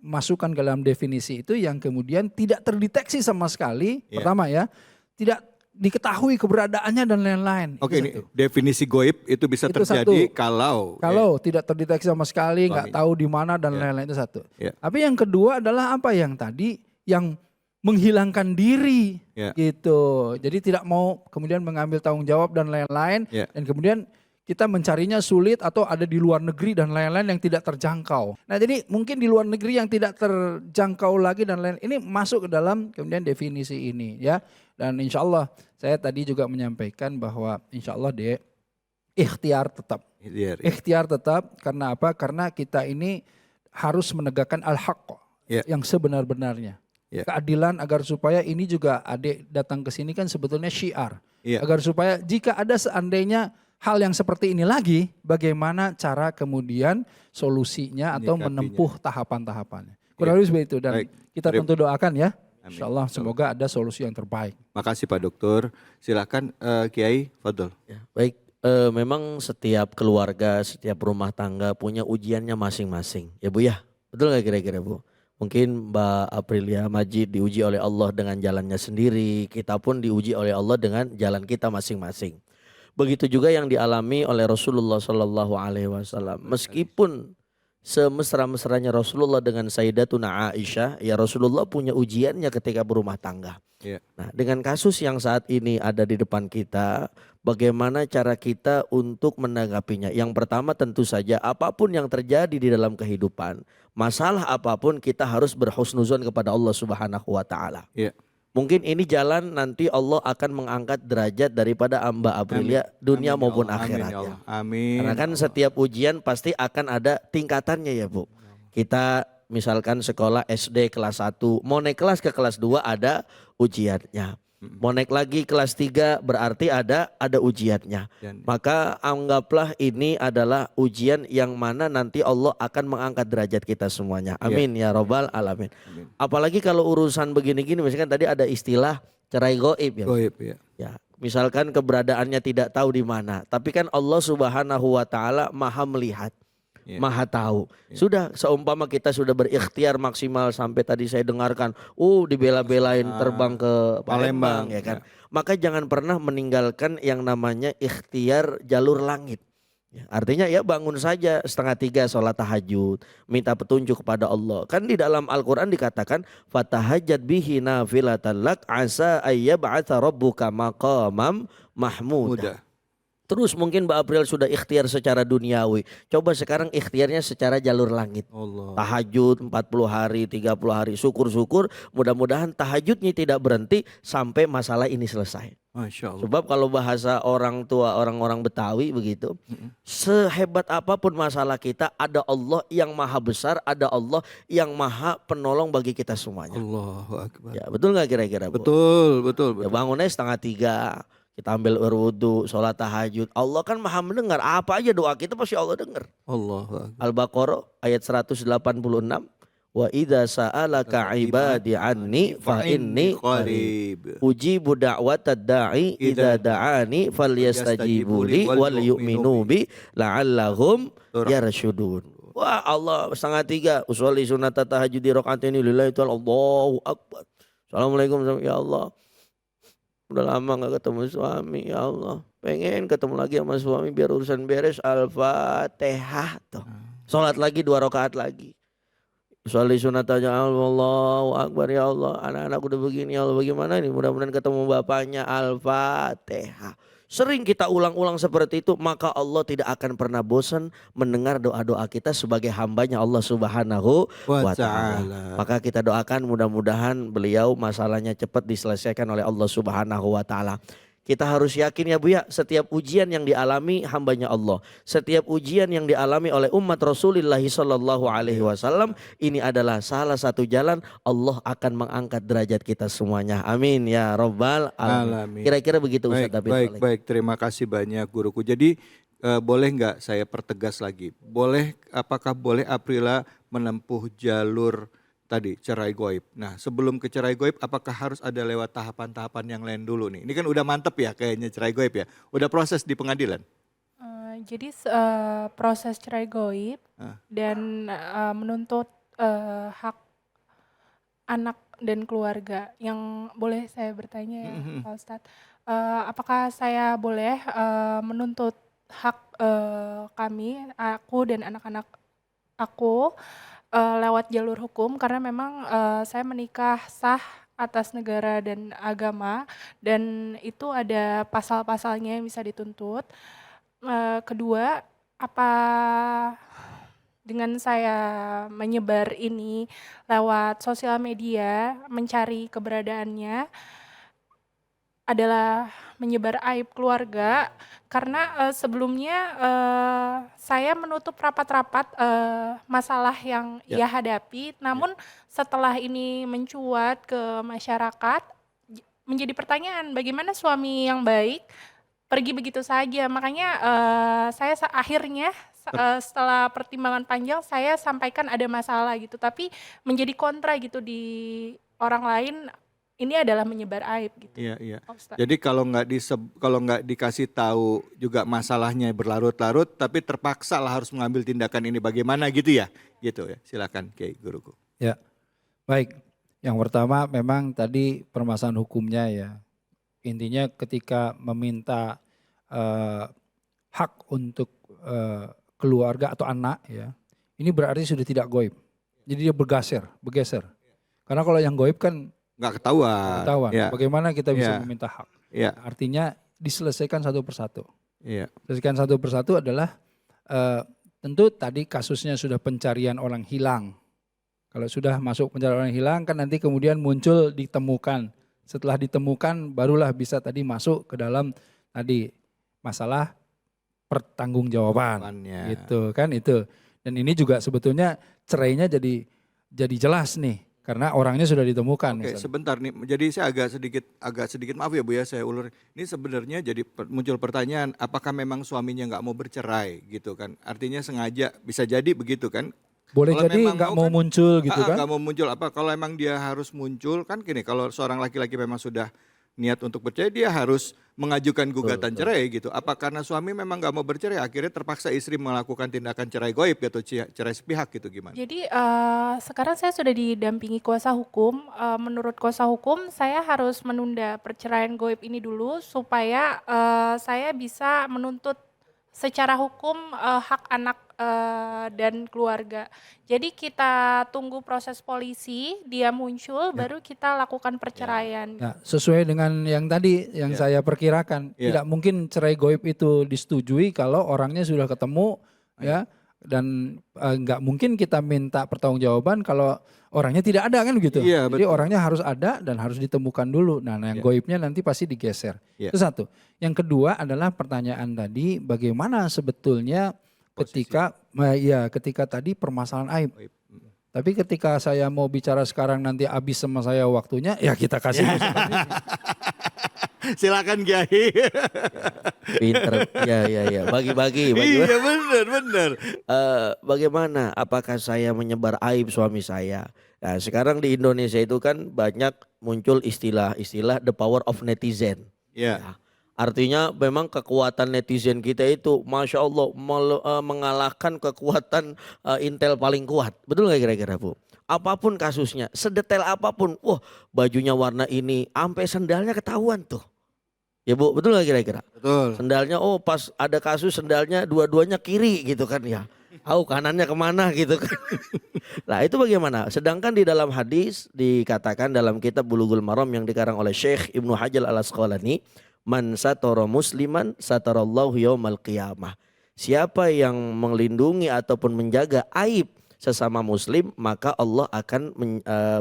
masukkan ke dalam definisi itu yang kemudian tidak terdeteksi sama sekali. Ya. Pertama ya, tidak diketahui keberadaannya dan lain-lain. Oke, ini definisi goib itu bisa Itu terjadi satu. kalau tidak terdeteksi sama sekali, nggak tahu di mana dan lain-lain, itu satu. Ya. Tapi yang kedua adalah apa yang tadi yang menghilangkan diri gitu. Jadi tidak mau kemudian mengambil tanggung jawab dan lain-lain dan kemudian kita mencarinya sulit atau ada di luar negeri dan lain-lain yang tidak terjangkau. Nah, jadi mungkin di luar negeri yang tidak terjangkau lagi dan lain ini masuk ke dalam kemudian definisi ini ya. Dan insya Allah saya tadi juga menyampaikan bahwa insya Allah ikhtiar tetap. Ikhtiar tetap karena apa? Karena kita ini harus menegakkan al-haqq yang sebenar-benarnya. Keadilan agar supaya ini juga adik datang ke sini kan sebetulnya syiar. Agar supaya jika ada seandainya hal yang seperti ini lagi, bagaimana cara kemudian solusinya atau menempuh tahapan-tahapannya. Kurang lebih seperti itu dan kita tentu doakan ya. Insya Allah semoga ada solusi yang terbaik. Makasih Pak Dokter. Silakan Kiai Fadl. Ya, baik, memang setiap keluarga, setiap rumah tangga punya ujiannya masing-masing. Ya Bu ya, betul nggak kira-kira Bu? Mungkin Mbak Aprilia Majid diuji oleh Allah dengan jalannya sendiri, kita pun diuji oleh Allah dengan jalan kita masing-masing. Begitu juga yang dialami oleh Rasulullah Shallallahu Alaihi Wasallam. Meskipun semesra-mesranya Rasulullah dengan Sayyidatuna Aisyah, ya Rasulullah punya ujiannya ketika berumah tangga. Iya. Nah, dengan kasus yang saat ini ada di depan kita, bagaimana cara kita untuk menanggapinya? Yang pertama tentu saja apapun yang terjadi di dalam kehidupan, masalah apapun kita harus berhusnuzon kepada Allah Subhanahu wa taala. Iya. Mungkin ini jalan nanti Allah akan mengangkat derajat daripada Mbak Aprilia dunia Amin ya maupun Allah. Amin akhirat ya ya. Allah. Amin. Karena kan setiap ujian pasti akan ada tingkatannya ya Bu. Kita misalkan sekolah SD kelas 1, mau naik kelas ke kelas 2 ada ujiannya. Mau naik lagi kelas 3 berarti ada ujiannya. Dan- Maka anggaplah ini adalah ujian yang mana nanti Allah akan mengangkat derajat kita semuanya. Amin ya robbal alamin. Amin. Apalagi kalau urusan begini-gini, misalkan tadi ada istilah cerai goib ya. Goib ya. Ya, misalkan keberadaannya tidak tahu di mana, tapi kan Allah Subhanahu wa taala Maha melihat, Ya. Maha tahu. Sudah seumpama kita sudah berikhtiar maksimal sampai tadi saya dengarkan, dibela-belain terbang ke Palembang ya kan. Maka jangan pernah meninggalkan yang namanya ikhtiar jalur langit. Ya, artinya ya bangun saja 2:30 sholat tahajud, minta petunjuk kepada Allah. Kan di dalam Al-Quran dikatakan fatahajjat bihi nafilatan lak asa ayyab'atha rabbuka maqamam mahmuda. Mudah. Terus mungkin Mbak April sudah ikhtiar secara duniawi. Coba sekarang ikhtiarnya secara jalur langit. Allah. Tahajud 40 hari, 30 hari. Syukur-syukur mudah-mudahan tahajudnya tidak berhenti sampai masalah ini selesai. Masya Allah. Sebab kalau bahasa orang tua, orang-orang Betawi begitu. Sehebat apapun masalah kita, ada Allah yang maha besar, ada Allah yang maha penolong bagi kita semuanya. Allahu Akbar. Ya, betul nggak kira-kira Bu? Betul, betul, Ya, betul. bangunnya 2:30. Kita ambil berwudu, sholat tahajud. Allah kan maha mendengar. Apa aja doa kita pasti Allah dengar. Allahu Akbar. Al-Baqarah ayat 186. Wa idza sa'alaka ibadi anni fa inni qarib. Ujibu da'watad da'i idza da'ani falyastajibu li wal yu'minu bi la'allahum yarshudun. Wah, Allah 2:30 usolli sunat tahajud di rakaataini lillahi ta'ala. Allahu Akbar. Assalamualaikum ya Allah. Udah lama gak ketemu suami, ya Allah. Pengen ketemu lagi sama suami biar urusan beres. Al-Fatihah tuh. Sholat lagi 2 rakaat lagi. Sholli sunat aja, Allahu Akbar ya Allah. Anak-anak udah begini ya Allah, bagaimana nih? Mudah-mudahan ketemu bapaknya. Al-Fatihah. Sering kita ulang-ulang seperti itu, maka Allah tidak akan pernah bosan mendengar doa-doa kita sebagai hambanya Allah Subhanahu wa ta'ala. Maka kita doakan mudah-mudahan beliau masalahnya cepat diselesaikan oleh Allah Subhanahu wa ta'ala. Kita harus yakin ya Bu ya, setiap ujian yang dialami hambanya Allah, setiap ujian yang dialami oleh umat Rasulullah Sallallahu Alaihi Wasallam, ini adalah salah satu jalan Allah akan mengangkat derajat kita semuanya. Amin ya robbal alamin. Kira-kira begitu Ustaz David. Baik. Terima kasih banyak guruku. Jadi boleh nggak saya pertegas lagi? Apakah boleh Aprila menempuh jalur tadi cerai goib? Nah, sebelum ke cerai goib, apakah harus ada lewat tahapan-tahapan yang lain dulu nih? Ini kan udah mantep ya kayaknya cerai goib ya. Udah proses di pengadilan. Jadi proses cerai goib dan menuntut hak anak dan keluarga. Yang boleh saya bertanya ya Pak Ustadz, apakah saya boleh menuntut hak kami, aku dan anak-anak aku lewat jalur hukum, karena memang saya menikah sah atas negara dan agama, dan itu ada pasal-pasalnya yang bisa dituntut. Kedua, apa dengan saya menyebar ini lewat sosial media, mencari keberadaannya, adalah menyebar aib keluarga, karena sebelumnya saya menutup rapat-rapat masalah yang ia hadapi, namun setelah ini mencuat ke masyarakat, menjadi pertanyaan bagaimana suami yang baik pergi begitu saja. Makanya saya akhirnya setelah pertimbangan panjang saya sampaikan ada masalah gitu, tapi menjadi kontra gitu di orang lain. Ini adalah menyebar aib gitu. Iya. Jadi kalau nggak dikasih tahu juga masalahnya berlarut-larut, tapi terpaksa lah harus mengambil tindakan ini bagaimana gitu ya? Gitu ya. Silakan Kiai guruku. Ya. Baik, yang pertama memang tadi permasalahan hukumnya ya. Intinya ketika meminta eh, hak untuk keluarga atau anak ya, ini berarti sudah tidak goib. Jadi dia bergeser. Karena kalau yang goib kan Nggak ketahuan. ketahuan. Ya, Bagaimana kita bisa ya, meminta hak? ya, Artinya diselesaikan satu persatu. ya. Selesaikan satu persatu adalah tentu tadi kasusnya sudah pencarian orang hilang. Kalau sudah masuk pencarian orang hilang kan nanti kemudian muncul ditemukan. Setelah ditemukan barulah bisa tadi masuk ke dalam tadi masalah pertanggungjawaban. Jawabannya. Gitu kan itu. Dan ini juga sebetulnya cerainya jadi jelas nih karena orangnya sudah ditemukan. Oke, misalnya. sebentar nih. Jadi saya agak sedikit maaf ya Bu ya, saya ulur. Ini sebenarnya jadi muncul pertanyaan, apakah memang suaminya nggak mau bercerai gitu kan? Artinya sengaja, bisa jadi begitu kan? Boleh Kalau jadi memang nggak mau mau kan, muncul gitu kan? nggak mau muncul apa? Kalau emang dia harus muncul kan gini, kalau seorang laki-laki memang sudah niat untuk bercerai, dia harus mengajukan gugatan betul. cerai gitu. Apa karena suami memang nggak mau bercerai, akhirnya terpaksa istri melakukan tindakan cerai goib atau cerai sepihak gitu gimana? Jadi sekarang saya sudah didampingi kuasa hukum. Menurut kuasa hukum saya harus menunda perceraian goib ini dulu supaya saya bisa menuntut secara hukum hak anak dan keluarga. Jadi kita tunggu proses polisi, dia muncul, baru kita lakukan perceraian. Ya, sesuai dengan yang tadi yang saya perkirakan, Ya. tidak mungkin cerai goib itu disetujui kalau orangnya sudah ketemu ya dan nggak mungkin kita minta pertanggungjawaban kalau orangnya tidak ada kan begitu. Iya, Jadi betul. orangnya harus ada dan harus ditemukan dulu. Nah, yang Ya. goibnya nanti pasti digeser. Ya. Itu satu. Yang kedua adalah pertanyaan tadi bagaimana sebetulnya ketika ketika tadi permasalahan aib. Goib. Tapi ketika saya mau bicara sekarang nanti habis sama saya waktunya, ya kita kasih kesempatan. Silakan Kiai. Pinter, ya. Bagi-bagi. Iya benar. Bagaimana? Apakah saya menyebar aib suami saya? Nah, sekarang di Indonesia itu kan banyak muncul istilah the power of netizen. Ya. Ya. Artinya memang kekuatan netizen kita itu Masya Allah mengalahkan kekuatan intel paling kuat. Betul nggak kira-kira Bu? Apapun kasusnya, sedetail apapun, wah bajunya warna ini, sampai sendalnya ketahuan tuh. Ya Bu, betul nggak kira-kira? Betul. Sendalnya, oh pas ada kasus sendalnya dua-duanya kiri gitu kan ya. Kanannya kemana gitu kan. Nah itu bagaimana? Sedangkan di dalam hadis dikatakan dalam kitab Bulughul Maram yang dikarang oleh Syekh Ibnu Hajar Al-Asqalani, man satara musliman satarallahu yaumal qiyamah. Siapa yang melindungi ataupun menjaga aib sesama muslim, maka Allah akan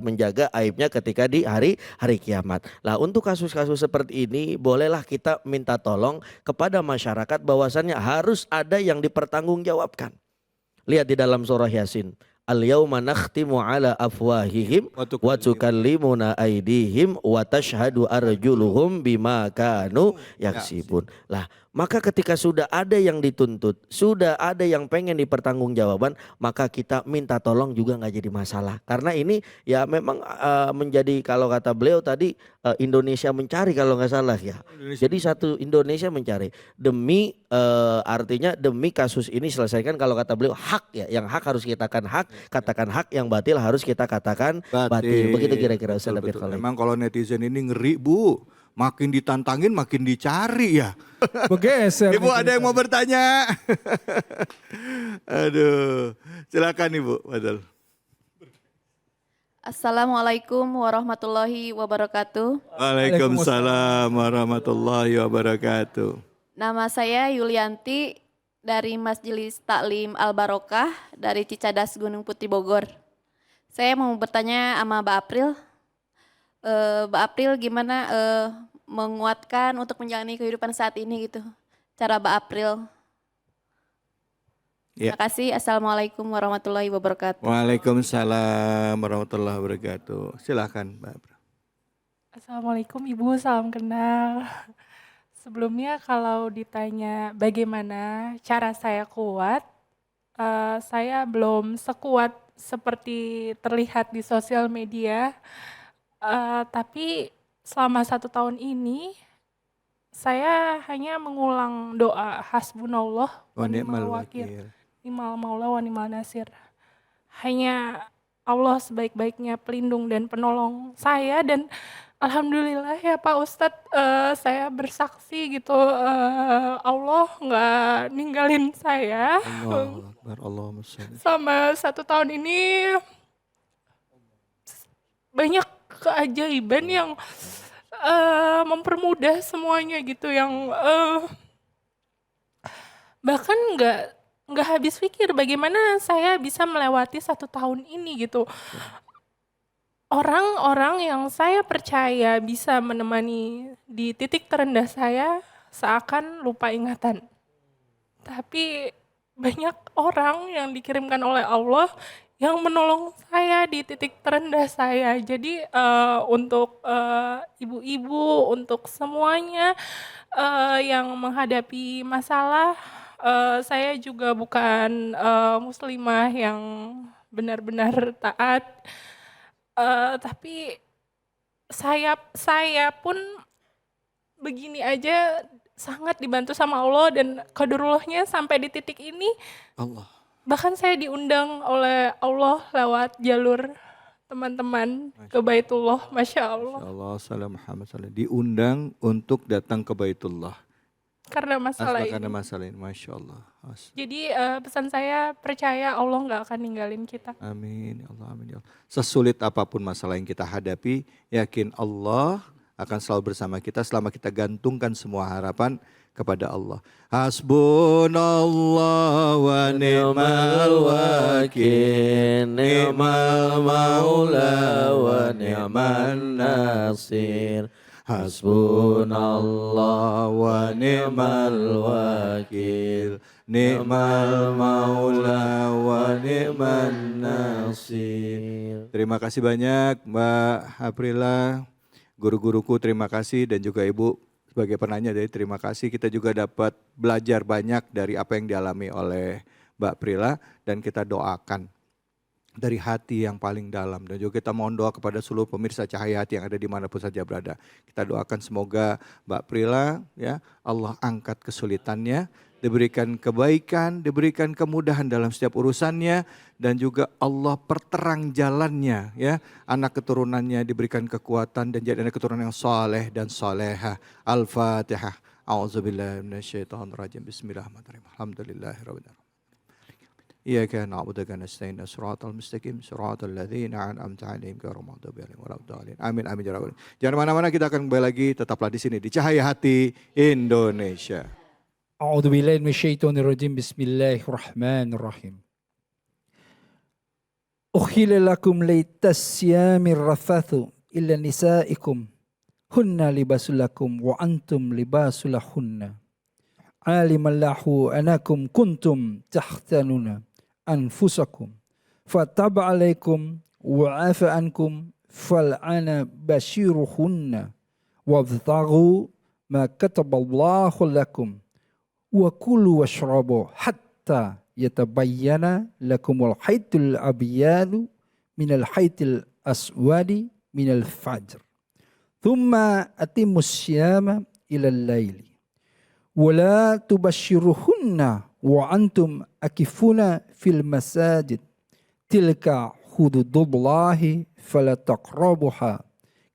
menjaga aibnya ketika di hari kiamat. Lah untuk kasus-kasus seperti ini bolehlah kita minta tolong kepada masyarakat bahwasannya harus ada yang dipertanggungjawabkan. Lihat di dalam surah Yasin. Al-yawma nakhtimu ala afwahihim wa tukallimuna aydihim wa tashhadu arjuluhum bima kanu yaksibun. Lah, maka ketika sudah ada yang dituntut, sudah ada yang pengen dipertanggungjawaban, maka kita minta tolong juga nggak jadi masalah. Karena ini ya memang menjadi kalau kata beliau tadi Indonesia mencari kalau nggak salah ya. Jadi satu Indonesia mencari demi artinya demi kasus ini selesaikan kalau kata beliau hak ya, yang hak harus kita katakan hak, yang batil harus kita katakan batil. Begitu kira-kira Ustaz Nabir Khalil. Memang kalau netizen ini ngeri Bu, makin ditantangin makin dicari ya. Bergeser. Ibu ada yang mau bertanya? Aduh, silakan Ibu. Padahal. Assalamualaikum warahmatullahi wabarakatuh. Waalaikumsalam warahmatullahi wabarakatuh. Nama saya Yulianti dari Majelis Taklim Al Barokah dari Cicadas Gunung Putih Bogor. Saya mau bertanya sama Mbak April. Mbak April gimana menguatkan untuk menjalani kehidupan saat ini gitu. Cara Mbak April. Ya. Terima kasih. Assalamualaikum warahmatullahi wabarakatuh. Waalaikumsalam warahmatullahi wabarakatuh. Silakan Mbak. Assalamualaikum Ibu, salam kenal. Sebelumnya kalau ditanya bagaimana cara saya kuat, saya belum sekuat seperti terlihat di sosial media. Tapi selama 1 tahun ini saya hanya mengulang doa hasbunallah wa ni'mal wakil, ni'mal maula wa ni'mal nasir. Hanya Allah sebaik-baiknya pelindung dan penolong saya, dan alhamdulillah ya Pak Ustadz, saya bersaksi gitu, Allah nggak ninggalin saya. Allahu Akbar, Allahumma sholli. Selama 1 tahun ini banyak keajaiban yang mempermudah semuanya gitu, yang bahkan nggak habis pikir bagaimana saya bisa melewati 1 tahun ini gitu. Orang-orang yang saya percaya bisa menemani di titik terendah saya seakan lupa ingatan. Tapi banyak orang yang dikirimkan oleh Allah yang menolong saya di titik terendah saya. Jadi untuk ibu-ibu, untuk semuanya yang menghadapi masalah, saya juga bukan muslimah yang benar-benar taat. Tapi saya pun begini aja sangat dibantu sama Allah, dan qadarullah-nya sampai di titik ini Allah. bahkan saya diundang oleh Allah lewat jalur teman-teman ke Baitullah, Masya Allah. Allah salam Muhammad sallallahu diundang untuk datang ke Baitullah. Karena masalah Karena ini. masalah ini, Masya Allah. Jadi pesan saya, percaya Allah nggak akan ninggalin kita. Amin, ya Allah, amin ya Allah. Sesulit apapun masalah yang kita hadapi, yakin Allah akan selalu bersama kita selama kita gantungkan semua harapan kepada Allah. Hasbunallah wa ni'mal wakil, ni'mal maula wa ni'man nasir. Hasbunallah wa ni'mal wakil, ni'mal maula wa ni'man nasir. Terima kasih banyak Mbak Aprila, guru-guruku terima kasih, dan juga Ibu sebagai penanya, jadi terima kasih. Kita juga dapat belajar banyak dari apa yang dialami oleh Mbak Aprila, dan kita doakan dari hati yang paling dalam, dan juga kita mohon doa kepada seluruh pemirsa Cahaya Hati yang ada dimanapun saja berada. Kita doakan semoga Mbak Aprila ya Allah angkat kesulitannya, diberikan kebaikan, diberikan kemudahan dalam setiap urusannya, dan juga Allah perterang jalannya ya, anak keturunannya diberikan kekuatan dan jadi anak keturunan yang saleh dan salehah. Al-Fatihah. A'udzubillahi minasyaitonirrajim. Bismillahirrahmanirrahim. Alhamdulillahirabbil alamin. Iyyaka na'budu wa nasta'in shiratal mustaqim shiratal ladzina an'amta 'alaihim ghairil maghdubi 'alaihim waladdallin. Amin amin ya rabbal alamin. Jangan mana-mana, kita akan kembali lagi, tetaplah di sini di Cahaya Hati Indonesia. A'udzu billahi minasyaitonir rajim. Bismillahirrahmanirrahim. Ukhila lakum laitas siyamir rafathu illa nisaikum hunna libasul lakum wa antum libasul lahunna. Alimallahu anakum kuntum tahtanuna anfusakum fataba alaikum wa afa ankum fal'ana bashiruhunna wabtaghu ma kataballahu lakum wa kulu washrabu hatta yatabayyana lakumul haytul abyadu minal haytil aswadi minal fajr thumma atimus syama ilal laili wala tubashiruhunna wa antum akifuna fil masajid tilka hududullahi fala taqrabuha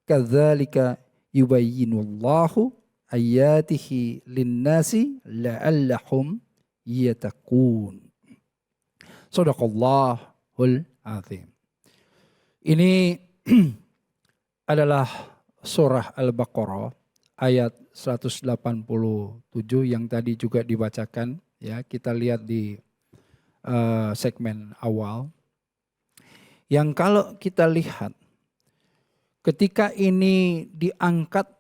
kadzalika yubayyinullahu ayatihi linnasi la'allahum yattaqun. Shadaqallahul azim. Ini adalah surah Al-Baqarah ayat 187 yang tadi juga dibacakan ya, kita lihat di segmen awal. Yang kalau kita lihat ketika ini diangkat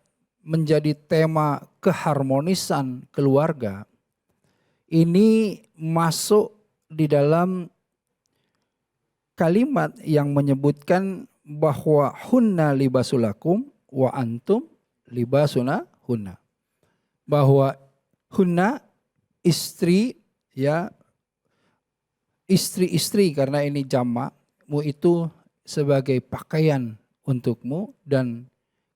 menjadi tema keharmonisan keluarga, ini masuk di dalam kalimat yang menyebutkan bahwa hunna libasulakum wa antum libasuna hunna. Bahwa hunna istri ya, istri-istri karena ini jamakmu itu sebagai pakaian untukmu, dan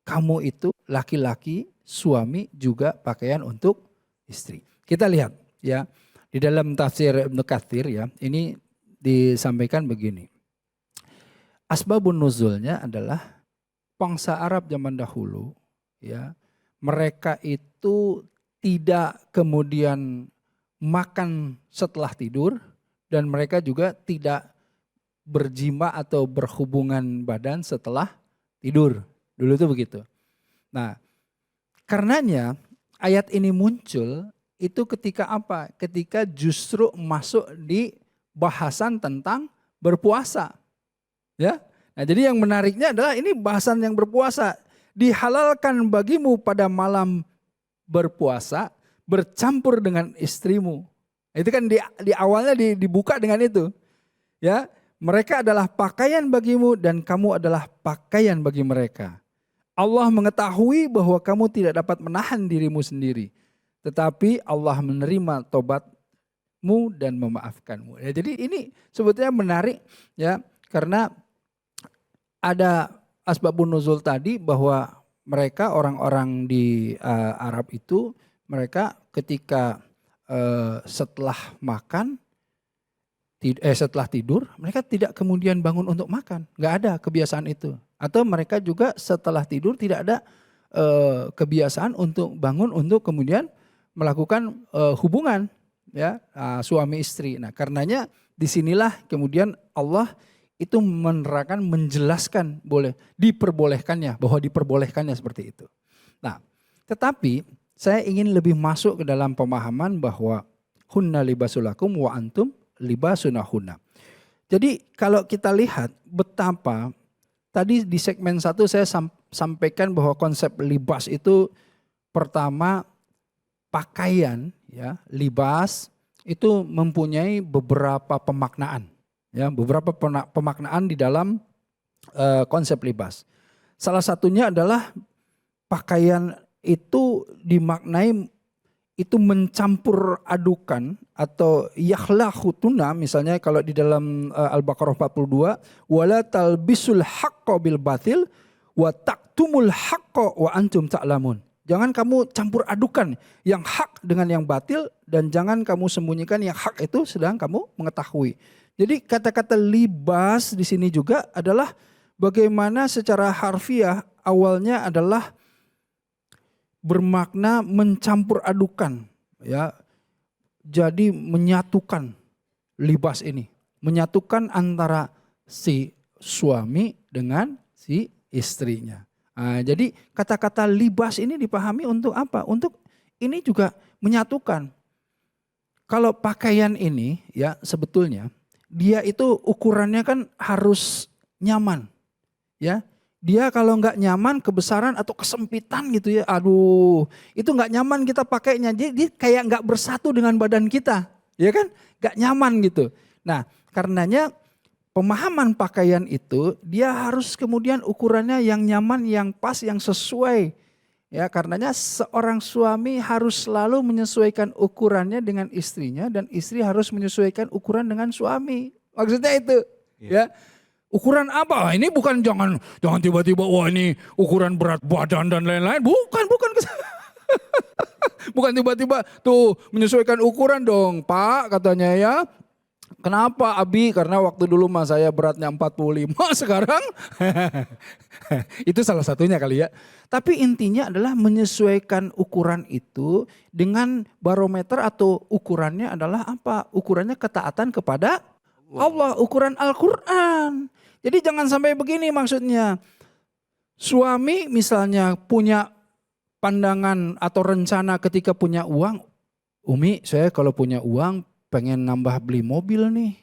kamu itu laki-laki suami juga pakaian untuk istri. Kita lihat ya di dalam tafsir Ibnu Katsir ya, ini disampaikan begini. asbabun nuzulnya adalah bangsa Arab zaman dahulu, ya, mereka itu tidak kemudian makan setelah tidur dan mereka juga tidak berjima atau berhubungan badan setelah tidur. Dulu itu begitu. Nah, karenanya ayat ini muncul itu ketika apa? Ketika justru masuk di bahasan tentang berpuasa. Ya. Nah, jadi yang menariknya adalah ini bahasan yang berpuasa. Dihalalkan bagimu pada malam berpuasa bercampur dengan istrimu. Itu kan di awalnya dibuka dengan itu. Ya, mereka adalah pakaian bagimu dan kamu adalah pakaian bagi mereka. Allah mengetahui bahwa kamu tidak dapat menahan dirimu sendiri. Tetapi Allah menerima tobatmu dan memaafkanmu. Ya, jadi ini sebetulnya menarik ya, karena ada asbabun nuzul tadi bahwa mereka orang-orang di Arab itu mereka ketika setelah makan, setelah tidur, mereka tidak kemudian bangun untuk makan. Nggak ada kebiasaan itu. Atau mereka juga setelah tidur tidak ada kebiasaan untuk bangun untuk kemudian melakukan hubungan ya suami istri. Nah, karenanya disinilah kemudian Allah itu menerangkan, menjelaskan diperbolehkannya, bahwa diperbolehkannya seperti itu. Nah, tetapi saya ingin lebih masuk ke dalam pemahaman bahwa hunna libasulakum wa antum libasunahunna. Jadi kalau kita lihat betapa tadi di segmen 1 saya sampaikan bahwa konsep libas itu pertama pakaian ya, libas itu mempunyai beberapa pemaknaan. Ya, beberapa pemaknaan di dalam konsep libas. Salah satunya adalah pakaian itu dimaknai itu mencampur adukan atau yakhlahutuna, misalnya kalau di dalam Al-Baqarah 42, wala talbisul haqqo bil batil wa taktumul haqqo wa antum ta'lamun. Jangan kamu campur adukan yang hak dengan yang batil dan jangan kamu sembunyikan yang hak itu sedang kamu mengetahui. Jadi kata-kata libas di sini juga adalah bagaimana secara harfiah awalnya adalah bermakna mencampur adukan ya. Jadi menyatukan libas ini, menyatukan antara si suami dengan si istrinya. Nah, jadi kata-kata libas ini dipahami untuk apa? Untuk ini juga menyatukan. Kalau pakaian ini ya sebetulnya dia itu ukurannya kan harus nyaman, ya. Dia kalau nggak nyaman, kebesaran atau kesempitan gitu ya, aduh, itu nggak nyaman kita pakainya. Jadi dia kayak nggak bersatu dengan badan kita, ya kan? Nggak nyaman gitu. Nah, karenanya pemahaman pakaian itu dia harus kemudian ukurannya yang nyaman, yang pas, yang sesuai. Ya, karenanya seorang suami harus selalu menyesuaikan ukurannya dengan istrinya dan istri harus menyesuaikan ukuran dengan suami. Maksudnya itu, ya. Ukuran apa? Ini bukan jangan tiba-tiba wah ini ukuran berat badan dan lain-lain. Bukan. Bukan tiba-tiba tuh menyesuaikan ukuran dong, Pak, katanya ya. Kenapa Abi? Karena waktu dulu mah saya beratnya 45, sekarang itu salah satunya kali ya. Tapi intinya adalah menyesuaikan ukuran itu dengan barometer atau ukurannya adalah apa? Ukurannya ketaatan kepada Allah, ukuran Al-Quran. Jadi jangan sampai begini maksudnya. Suami misalnya punya pandangan atau rencana ketika punya uang. Umi, saya kalau punya uang pengen nambah beli mobil nih.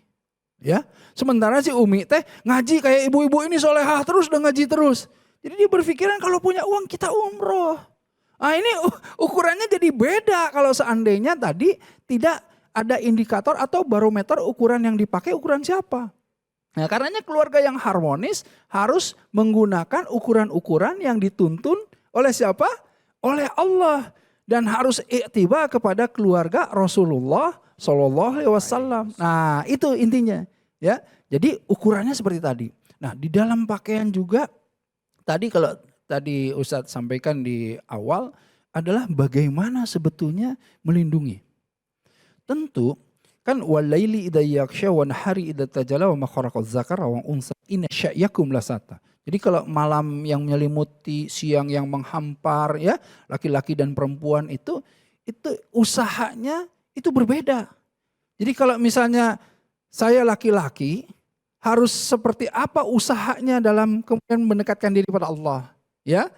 Ya, sementara si Umi teh ngaji kayak ibu-ibu ini solehah terus dan ngaji terus. Jadi dia berpikiran kalau punya uang kita umroh. Nah ini ukurannya jadi beda kalau seandainya tadi tidak ada indikator atau barometer ukuran yang dipakai ukuran siapa. Nah karenanya keluarga yang harmonis harus menggunakan ukuran-ukuran yang dituntun oleh siapa? Oleh Allah. Dan harus iktiba kepada keluarga Rasulullah Sallallahu Alaihi Wasallam. Nah itu intinya ya. Jadi ukurannya seperti tadi. Nah di dalam pakaian juga tadi kalau tadi Ustadz sampaikan di awal adalah bagaimana sebetulnya melindungi. Tentu Kan walaili idza yaghsha wa nahari idza tajalla wa ma khalaqaz zakara wa unsa inna sya'yakum lasata. Jadi kalau malam yang menyelimuti, siang yang menghampar ya, laki-laki dan perempuan itu usahanya itu berbeda. Jadi kalau misalnya saya laki-laki harus seperti apa usahanya dalam kemudian mendekatkan diri pada Allah, ya.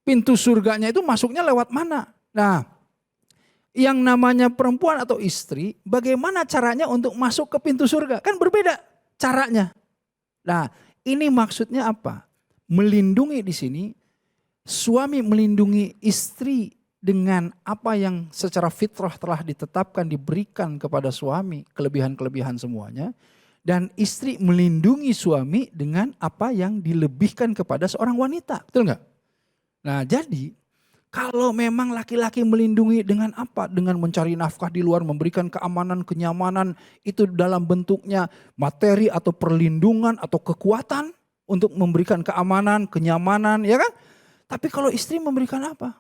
Pintu surganya itu masuknya lewat mana? Nah, yang namanya perempuan atau istri, bagaimana caranya untuk masuk ke pintu surga? Kan berbeda caranya. Nah, ini maksudnya apa? Melindungi di sini, suami melindungi istri dengan apa yang secara fitrah telah ditetapkan, diberikan kepada suami, kelebihan-kelebihan semuanya. Dan istri melindungi suami dengan apa yang dilebihkan kepada seorang wanita. Betul nggak? Nah, jadi kalau memang laki-laki melindungi dengan apa? Dengan mencari nafkah di luar, memberikan keamanan, kenyamanan, itu dalam bentuknya materi atau perlindungan atau kekuatan untuk memberikan keamanan, kenyamanan, ya kan? Tapi kalau istri memberikan apa?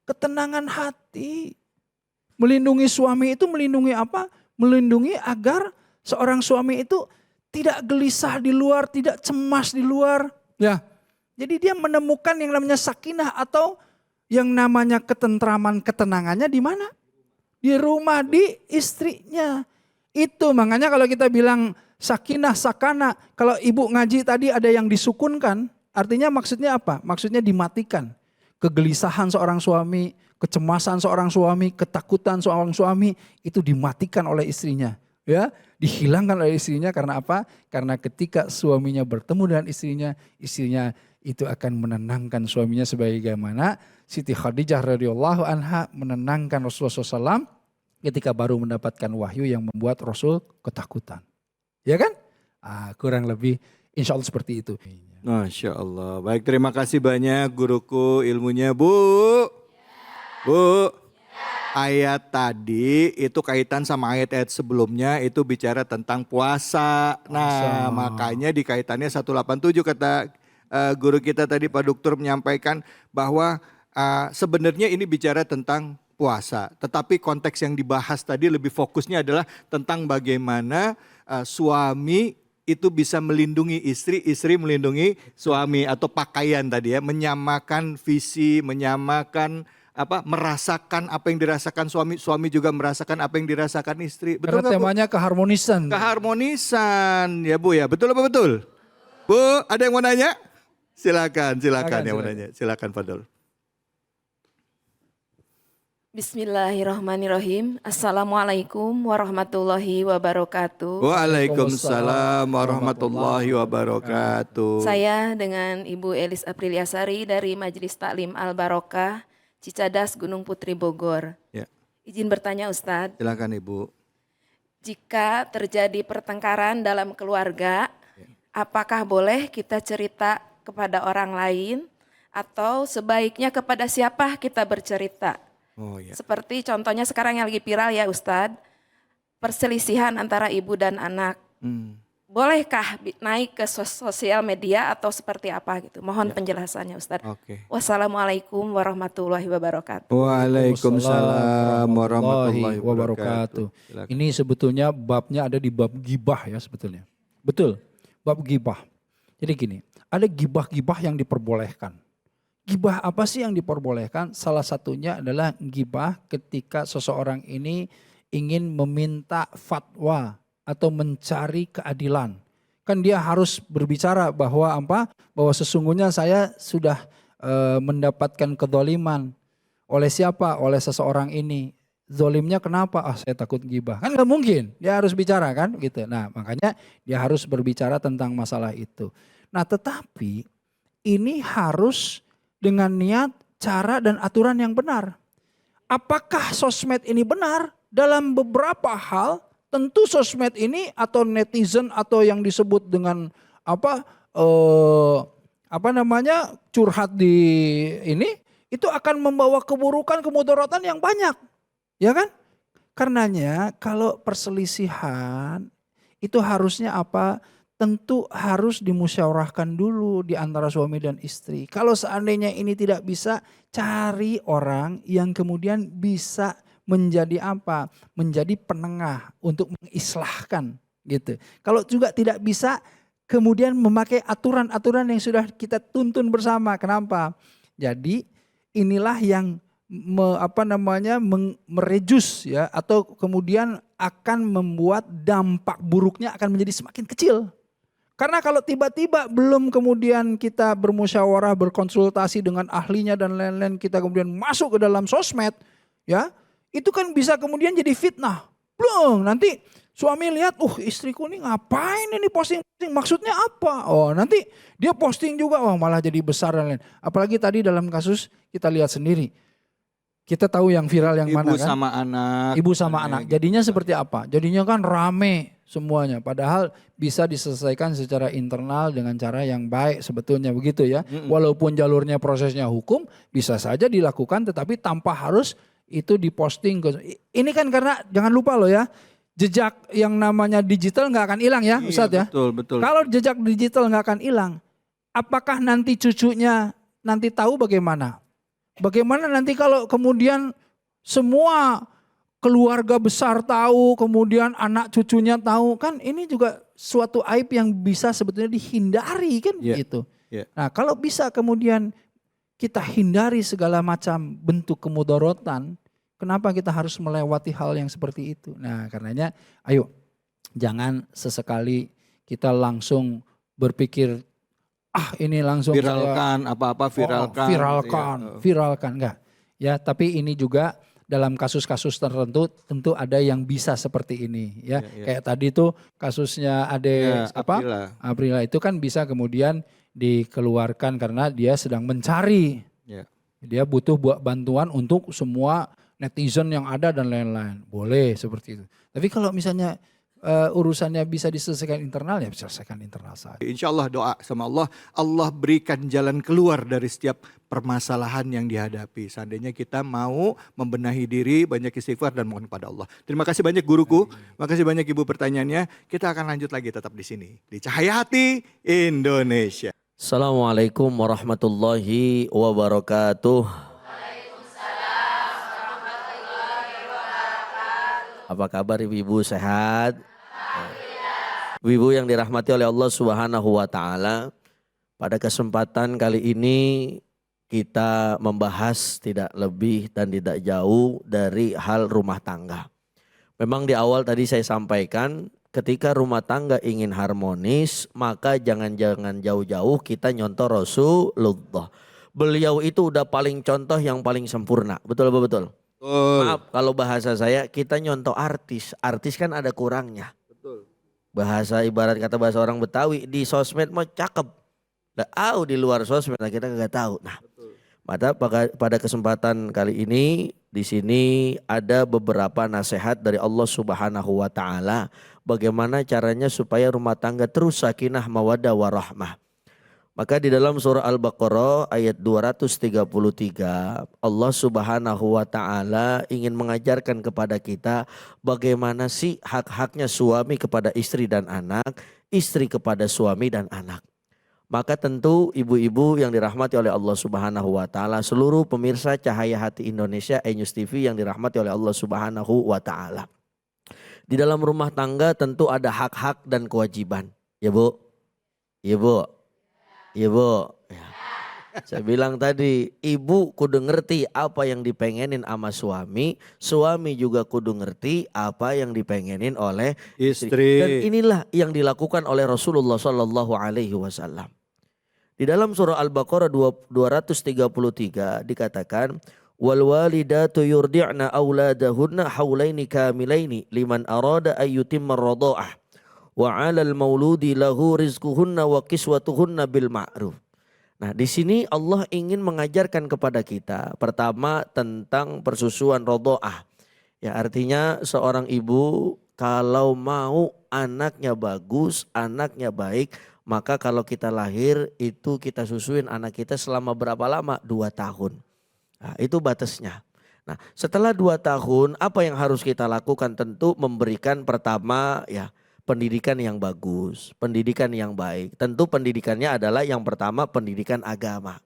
Ketenangan hati. Melindungi suami itu melindungi apa? Melindungi agar seorang suami itu tidak gelisah di luar, tidak cemas di luar. Ya, jadi dia menemukan yang namanya sakinah atau yang namanya ketentraman, ketenangannya di mana? Di rumah, di istrinya. Itu makanya kalau kita bilang sakinah, sakana. Kalau ibu ngaji tadi ada yang disukunkan, artinya maksudnya apa? Maksudnya dimatikan. Kegelisahan seorang suami, kecemasan seorang suami, ketakutan seorang suami, itu dimatikan oleh istrinya. Ya, dihilangkan oleh istrinya karena apa? Karena ketika suaminya bertemu dengan istrinya itu akan menenangkan suaminya sebagaimana Siti Khadijah radhiyallahu anha menenangkan Rasulullah SAW ketika baru mendapatkan wahyu yang membuat Rasul ketakutan. Ya kan? Kurang lebih insya Allah seperti itu. Masya Allah. Baik, terima kasih banyak guruku ilmunya, Bu. Bu. Ayat tadi itu kaitan sama ayat-ayat sebelumnya itu bicara tentang puasa. Nah, makanya di kaitannya 187 kata guru kita tadi Pak Dokter menyampaikan bahwa sebenarnya ini bicara tentang puasa. Tetapi konteks yang dibahas tadi lebih fokusnya adalah tentang bagaimana suami itu bisa melindungi istri, istri melindungi suami atau pakaian tadi ya. Menyamakan visi, menyamakan merasakan apa yang dirasakan suami, suami juga merasakan apa yang dirasakan istri. Betul karena temanya Bu? Keharmonisan. Keharmonisan ya Bu ya, betul apa betul? Bu, ada yang mau nanya? Silakan yang mau nanya. Silakan Fadol. Bismillahirrahmanirrahim. Assalamualaikum warahmatullahi wabarakatuh. Waalaikumsalam warahmatullahi wabarakatuh. Saya dengan Ibu Elis Apriliasari dari Majelis Taklim Al-Barokah, Cicadas, Gunung Putri, Bogor. Ya. Izin bertanya Ustadz. Silakan Ibu. Jika terjadi pertengkaran dalam keluarga, apakah boleh kita cerita kepada orang lain atau sebaiknya kepada siapa kita bercerita? Oh, ya. Seperti contohnya sekarang yang lagi viral ya Ustadz, perselisihan antara ibu dan anak. Bolehkah naik ke sosial media atau seperti apa gitu? Mohon penjelasannya Ustadz. Oke. Wassalamualaikum warahmatullahi wabarakatuh. Waalaikumsalam warahmatullahi wabarakatuh. Ini sebetulnya babnya ada di bab gibah ya sebetulnya. Betul, bab gibah. Jadi gini, ada gibah-gibah yang diperbolehkan. Gibah apa sih yang diperbolehkan? Salah satunya adalah gibah ketika seseorang ini ingin meminta fatwa atau mencari keadilan. Kan dia harus berbicara bahwa bahwa sesungguhnya saya sudah mendapatkan kezaliman. Oleh siapa? Oleh seseorang ini. Zolimnya kenapa? Saya takut gibah. Kan gak mungkin, dia harus bicara kan gitu. Nah makanya dia harus berbicara tentang masalah itu. Nah tetapi ini harus dengan niat, cara dan aturan yang benar. Apakah sosmed ini benar? Dalam beberapa hal tentu sosmed ini atau netizen atau yang disebut dengan curhat di ini itu akan membawa keburukan, kemudaratan yang banyak. Ya kan? Karenanya kalau perselisihan itu harusnya tentu harus dimusyawarahkan dulu di antara suami dan istri. Kalau seandainya ini tidak bisa, cari orang yang kemudian bisa menjadi apa? Menjadi penengah untuk mengislahkan gitu. Kalau juga tidak bisa, kemudian memakai aturan-aturan yang sudah kita tuntun bersama. Kenapa? Jadi inilah yang merejus ya, atau kemudian akan membuat dampak buruknya akan menjadi semakin kecil. Karena kalau tiba-tiba belum kemudian kita bermusyawarah, berkonsultasi dengan ahlinya dan lain-lain, kita kemudian masuk ke dalam sosmed, ya itu kan bisa kemudian jadi fitnah. Belum, nanti suami lihat, istriku ini ngapain ini posting-posting, maksudnya apa? Oh nanti dia posting juga, malah jadi besar dan lain. Apalagi tadi dalam kasus kita lihat sendiri. Kita tahu yang viral yang mana kan? Ibu sama anak. Ibu sama anak. Jadinya seperti apa? Jadinya kan rame semuanya. Padahal bisa diselesaikan secara internal dengan cara yang baik sebetulnya begitu ya. Walaupun jalurnya prosesnya hukum bisa saja dilakukan, tetapi tanpa harus itu diposting. Ini kan karena jangan lupa loh ya, jejak yang namanya digital nggak akan hilang ya Ustadz ya. Betul. Kalau jejak digital nggak akan hilang, apakah nanti cucunya nanti tahu bagaimana? Bagaimana nanti kalau kemudian semua keluarga besar tahu, kemudian anak cucunya tahu, kan ini juga suatu aib yang bisa sebetulnya dihindari kan gitu. Nah kalau bisa kemudian kita hindari segala macam bentuk kemudaratan, kenapa kita harus melewati hal yang seperti itu? Nah karenanya ayo jangan sesekali kita langsung berpikir ini langsung viralkan apa-apa viralkan enggak. Ya, tapi ini juga dalam kasus-kasus tertentu tentu ada yang bisa seperti ini ya. Kayak tadi tuh kasusnya Aprila itu kan bisa kemudian dikeluarkan karena dia sedang mencari. Dia butuh bantuan untuk semua netizen yang ada dan lain-lain. Boleh seperti itu. Tapi kalau misalnya urusannya bisa diselesaikan internal, ya selesaikan internal saja. Insya Allah doa sama Allah, Allah berikan jalan keluar dari setiap permasalahan yang dihadapi. Seandainya kita mau membenahi diri, banyak istighfar dan mohon kepada Allah. Terima kasih banyak guruku, makasih banyak ibu pertanyaannya. Kita akan lanjut lagi tetap di sini di Cahaya Hati Indonesia. Assalamualaikum warahmatullahi wabarakatuh. Apa kabar ibu-ibu, sehat? Ibu-ibu yang dirahmati oleh Allah Subhanahu wa taala, pada kesempatan kali ini kita membahas tidak lebih dan tidak jauh dari hal rumah tangga. Memang di awal tadi saya sampaikan, ketika rumah tangga ingin harmonis, maka jangan-jangan jauh-jauh kita nyontoh Rasulullah. Beliau itu udah paling contoh yang paling sempurna. Betul apa betul? Maaf kalau bahasa saya, kita nyontoh artis. Artis kan ada kurangnya. Bahasa ibarat kata bahasa orang Betawi, di sosmed mah cakep. Di luar sosmed kita nggak tahu. Nah, pada kesempatan kali ini di sini ada beberapa nasihat dari Allah Subhanahu wa taala bagaimana caranya supaya rumah tangga terus sakinah mawaddah warahmah. Maka di dalam surah Al-Baqarah ayat 233 Allah Subhanahu wa taala ingin mengajarkan kepada kita bagaimana sih hak-haknya suami kepada istri dan anak, istri kepada suami dan anak. Maka tentu ibu-ibu yang dirahmati oleh Allah Subhanahu wa taala, seluruh pemirsa Cahaya Hati Indonesia News TV yang dirahmati oleh Allah Subhanahu wa taala. Di dalam rumah tangga tentu ada hak-hak dan kewajiban. Ya Bu? Ya Bu? Ibu, ya. Saya bilang tadi, ibu kudu ngerti apa yang dipengenin sama suami, suami juga kudu ngerti apa yang dipengenin oleh istri. Dan inilah yang dilakukan oleh Rasulullah Sallallahu Alaihi Wasallam. Di dalam surah Al-Baqarah 233 dikatakan, wal walidatu yurdi'na auladahunna haulaini kamilaini liman arada ayyutimma radha'ah. Wa 'alal mauludi lahu rizquhunna wa kiswatuhunna bil ma'ruf. Nah, di sini Allah ingin mengajarkan kepada kita pertama tentang persusuan radha'ah. Ya, artinya seorang ibu kalau mau anaknya bagus, anaknya baik, maka kalau kita lahir itu kita susuin anak kita selama berapa lama? 2 tahun. Nah, itu batasnya. Nah, setelah 2 tahun apa yang harus kita lakukan? Tentu memberikan pertama ya pendidikan yang bagus, pendidikan yang baik. Tentu pendidikannya adalah yang pertama pendidikan agama.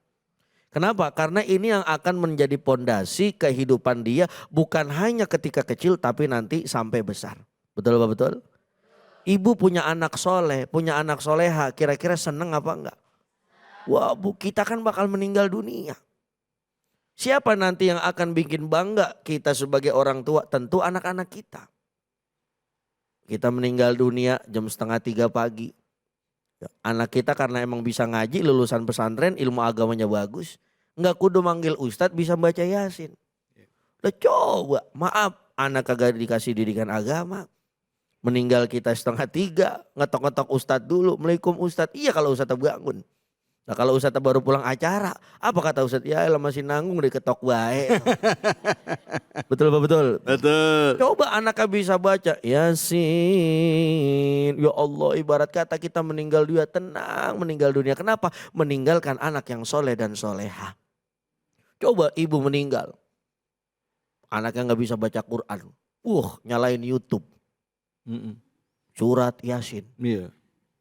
Kenapa? Karena ini yang akan menjadi pondasi kehidupan dia bukan hanya ketika kecil tapi nanti sampai besar. Betul Pak betul? Ibu punya anak soleh, punya anak soleha, kira-kira seneng apa enggak? Wah Bu, kita kan bakal meninggal dunia. Siapa nanti yang akan bikin bangga kita sebagai orang tua? Tentu anak-anak kita. Kita meninggal dunia jam 2:30 pagi. Anak kita karena emang bisa ngaji, lulusan pesantren, ilmu agamanya bagus. Enggak kudu manggil ustadz, bisa baca Yasin. Udah coba, maaf anak kagak dikasih didikan agama. Meninggal kita 2:30, ngetok-ngetok ustadz dulu. Assalamualaikum ustadz, iya kalau ustadz bangun. Nah kalau ustadz baru pulang acara, apa kata ustadz? Ya elah masih nanggung diketok baik. Betul Pak betul? Betul. Coba anaknya bisa baca Yasin. Ya Allah, ibarat kata kita meninggal dunia, tenang meninggal dunia. Kenapa? Meninggalkan anak yang soleh dan soleha. Coba ibu meninggal, anaknya nggak bisa baca Quran. Nyalain YouTube. Surat Yasin. Iya.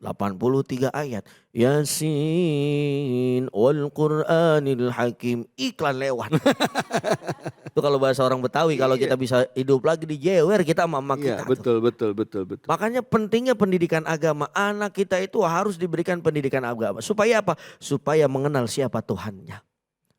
83 ayat. Yasin wal Qur'anil Hakim. Iklan lewat. Itu kalau bahasa orang Betawi, kalau kita bisa hidup lagi di jewer kita sama emak Iya, kita. betul, betul, betul, betul. Makanya pentingnya pendidikan agama. Anak kita itu harus diberikan pendidikan agama. Supaya apa? Supaya mengenal siapa Tuhannya.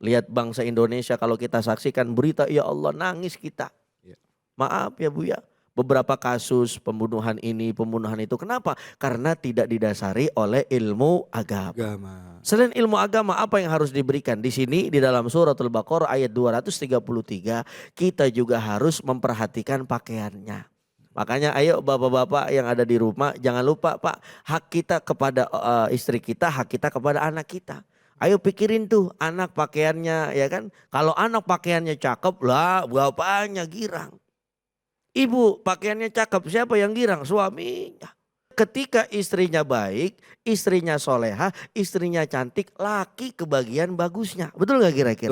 Lihat bangsa Indonesia kalau kita saksikan berita, ya Allah nangis kita. Iya. Maaf ya Bu ya. Beberapa kasus pembunuhan ini, pembunuhan itu. Kenapa? Karena tidak didasari oleh ilmu agama. Selain ilmu agama, apa yang harus diberikan? Di sini di dalam suratul Baqarah ayat 233, kita juga harus memperhatikan pakaiannya. Makanya ayo bapak-bapak yang ada di rumah, jangan lupa Pak, hak kita kepada istri kita, hak kita kepada anak kita. Ayo pikirin tuh anak pakaiannya, ya kan? Kalau anak pakaiannya cakep lah, bapaknya girang. Ibu pakaiannya cakep, siapa yang girang? Suaminya. Ketika istrinya baik, istrinya soleha, istrinya cantik, laki kebagian bagusnya. Betul gak kira-kira?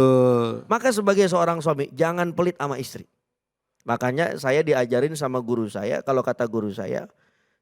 Maka sebagai seorang suami jangan pelit sama istri. Makanya saya diajarin sama guru saya, kalau kata guru saya,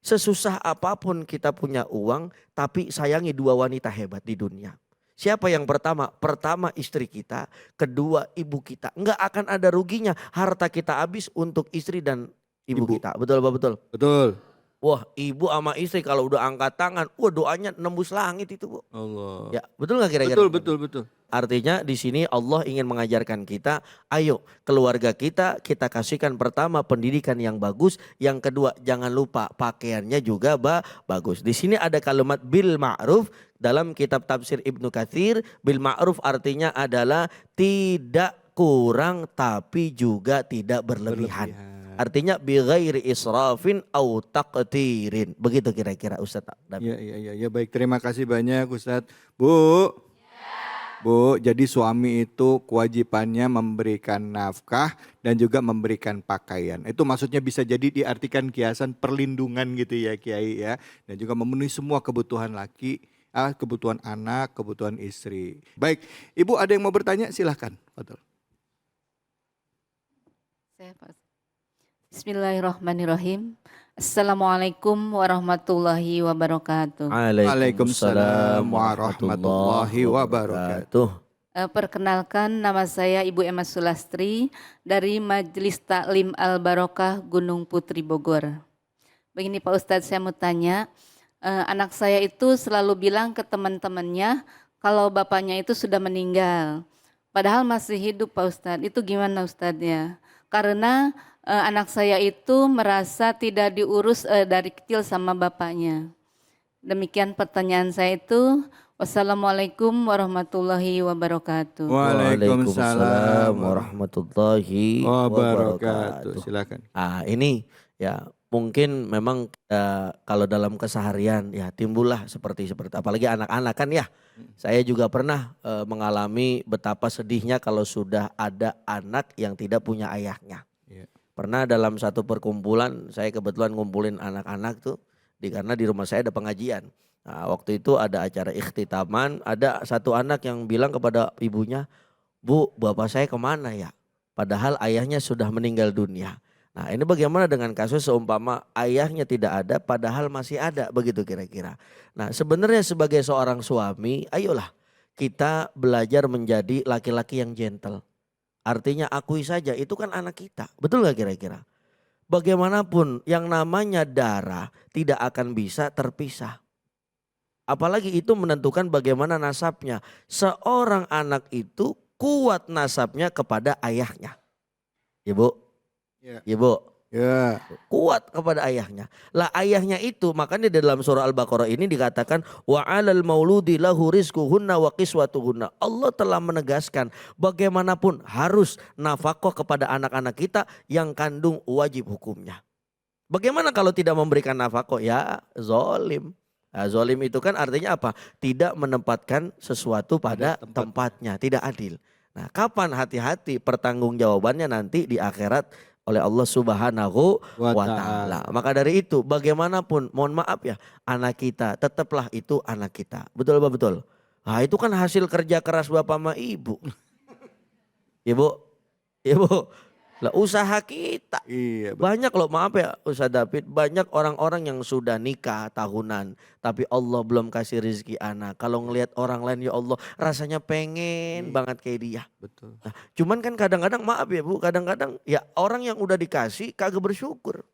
sesusah apapun kita punya uang, tapi sayangi 2 wanita hebat di dunia. Siapa yang pertama? Pertama istri kita, kedua ibu kita. Enggak akan ada ruginya harta kita habis untuk istri dan ibu kita. Betul Pak betul? Betul. Wah ibu sama istri kalau udah angkat tangan, doanya nembus langit itu Bu. Allah. Ya betul gak kira-kira? Betul, betul, betul. Artinya di sini Allah ingin mengajarkan kita, ayo keluarga kita kasihkan pertama pendidikan yang bagus, yang kedua jangan lupa pakaiannya juga bagus. Di sini ada kalimat bil ma'ruf dalam kitab tafsir Ibnu Katsir, bil ma'ruf artinya adalah tidak kurang tapi juga tidak berlebihan. Artinya bi ghairi israfin au taqtirin. Begitu kira-kira Ustaz. Iya, baik, terima kasih banyak Ustaz. Bu, jadi suami itu kewajibannya memberikan nafkah dan juga memberikan pakaian. Itu maksudnya bisa jadi diartikan kiasan perlindungan gitu ya Kiai ya. Dan juga memenuhi semua kebutuhan laki, kebutuhan anak, kebutuhan istri. Baik, Ibu ada yang mau bertanya silahkan. Fadhol. Bismillahirrahmanirrahim. Assalamualaikum warahmatullahi wabarakatuh. Waalaikumsalam warahmatullahi wabarakatuh. Perkenalkan nama saya Ibu Emma Sulastri dari Majelis Taklim Al-Barokah Gunung Putri Bogor. Begini Pak Ustadz, saya mau tanya, anak saya itu selalu bilang ke teman-temannya kalau bapaknya itu sudah meninggal. Padahal masih hidup Pak Ustadz, itu gimana Ustadznya? Karena anak saya itu merasa tidak diurus dari kecil sama bapaknya. Demikian pertanyaan saya itu. Wassalamualaikum warahmatullahi wabarakatuh. Waalaikumsalam warahmatullahi wabarakatuh. Silakan. Ini ya mungkin memang kalau dalam keseharian ya timbullah seperti apalagi anak-anak kan ya. Saya juga pernah mengalami betapa sedihnya kalau sudah ada anak yang tidak punya ayahnya. Pernah dalam satu perkumpulan, saya kebetulan ngumpulin anak-anak tuh, karena di rumah saya ada pengajian. Nah, waktu itu ada acara ikhtitaman, ada satu anak yang bilang kepada ibunya, Bu, bapak saya kemana ya? Padahal ayahnya sudah meninggal dunia. Nah ini bagaimana dengan kasus seumpama ayahnya tidak ada, padahal masih ada, begitu kira-kira. Nah sebenarnya sebagai seorang suami, ayolah kita belajar menjadi laki-laki yang gentle. Artinya akui saja itu kan anak kita. Betul gak kira-kira? Bagaimanapun yang namanya darah tidak akan bisa terpisah. Apalagi itu menentukan bagaimana nasabnya. Seorang anak itu kuat nasabnya kepada ayahnya. Ibu, Ya. ibu. Ya. Kuat kepada ayahnya. Lah ayahnya itu makanya di dalam surah Al-Baqarah ini dikatakan wa 'alal mauludi lahu rizquhunna wa qiswatuhunna. Allah telah menegaskan bagaimanapun harus nafkah kepada anak-anak kita yang kandung wajib hukumnya. Bagaimana kalau tidak memberikan nafkah? Ya zalim. Nah, zalim itu kan artinya apa? Tidak menempatkan sesuatu pada tempatnya, tidak adil. Nah, kapan hati-hati pertanggungjawabannya nanti di akhirat oleh Allah Subhanahu wa Ta'ala. Maka dari itu bagaimanapun mohon maaf ya, anak kita tetaplah itu anak kita. Betul apa betul? Nah, itu kan hasil kerja keras bapak sama ibu. Ibu, ibu, lah usaha kita. Iya. Banyak loh, maaf ya Ustaz David, banyak orang-orang yang sudah nikah tahunan tapi Allah belum kasih rezeki anak. Kalau ngelihat orang lain ya Allah rasanya pengen banget kayak dia. Betul. Nah, cuman kan kadang-kadang maaf ya Bu, kadang-kadang ya orang yang udah dikasih kagak bersyukur.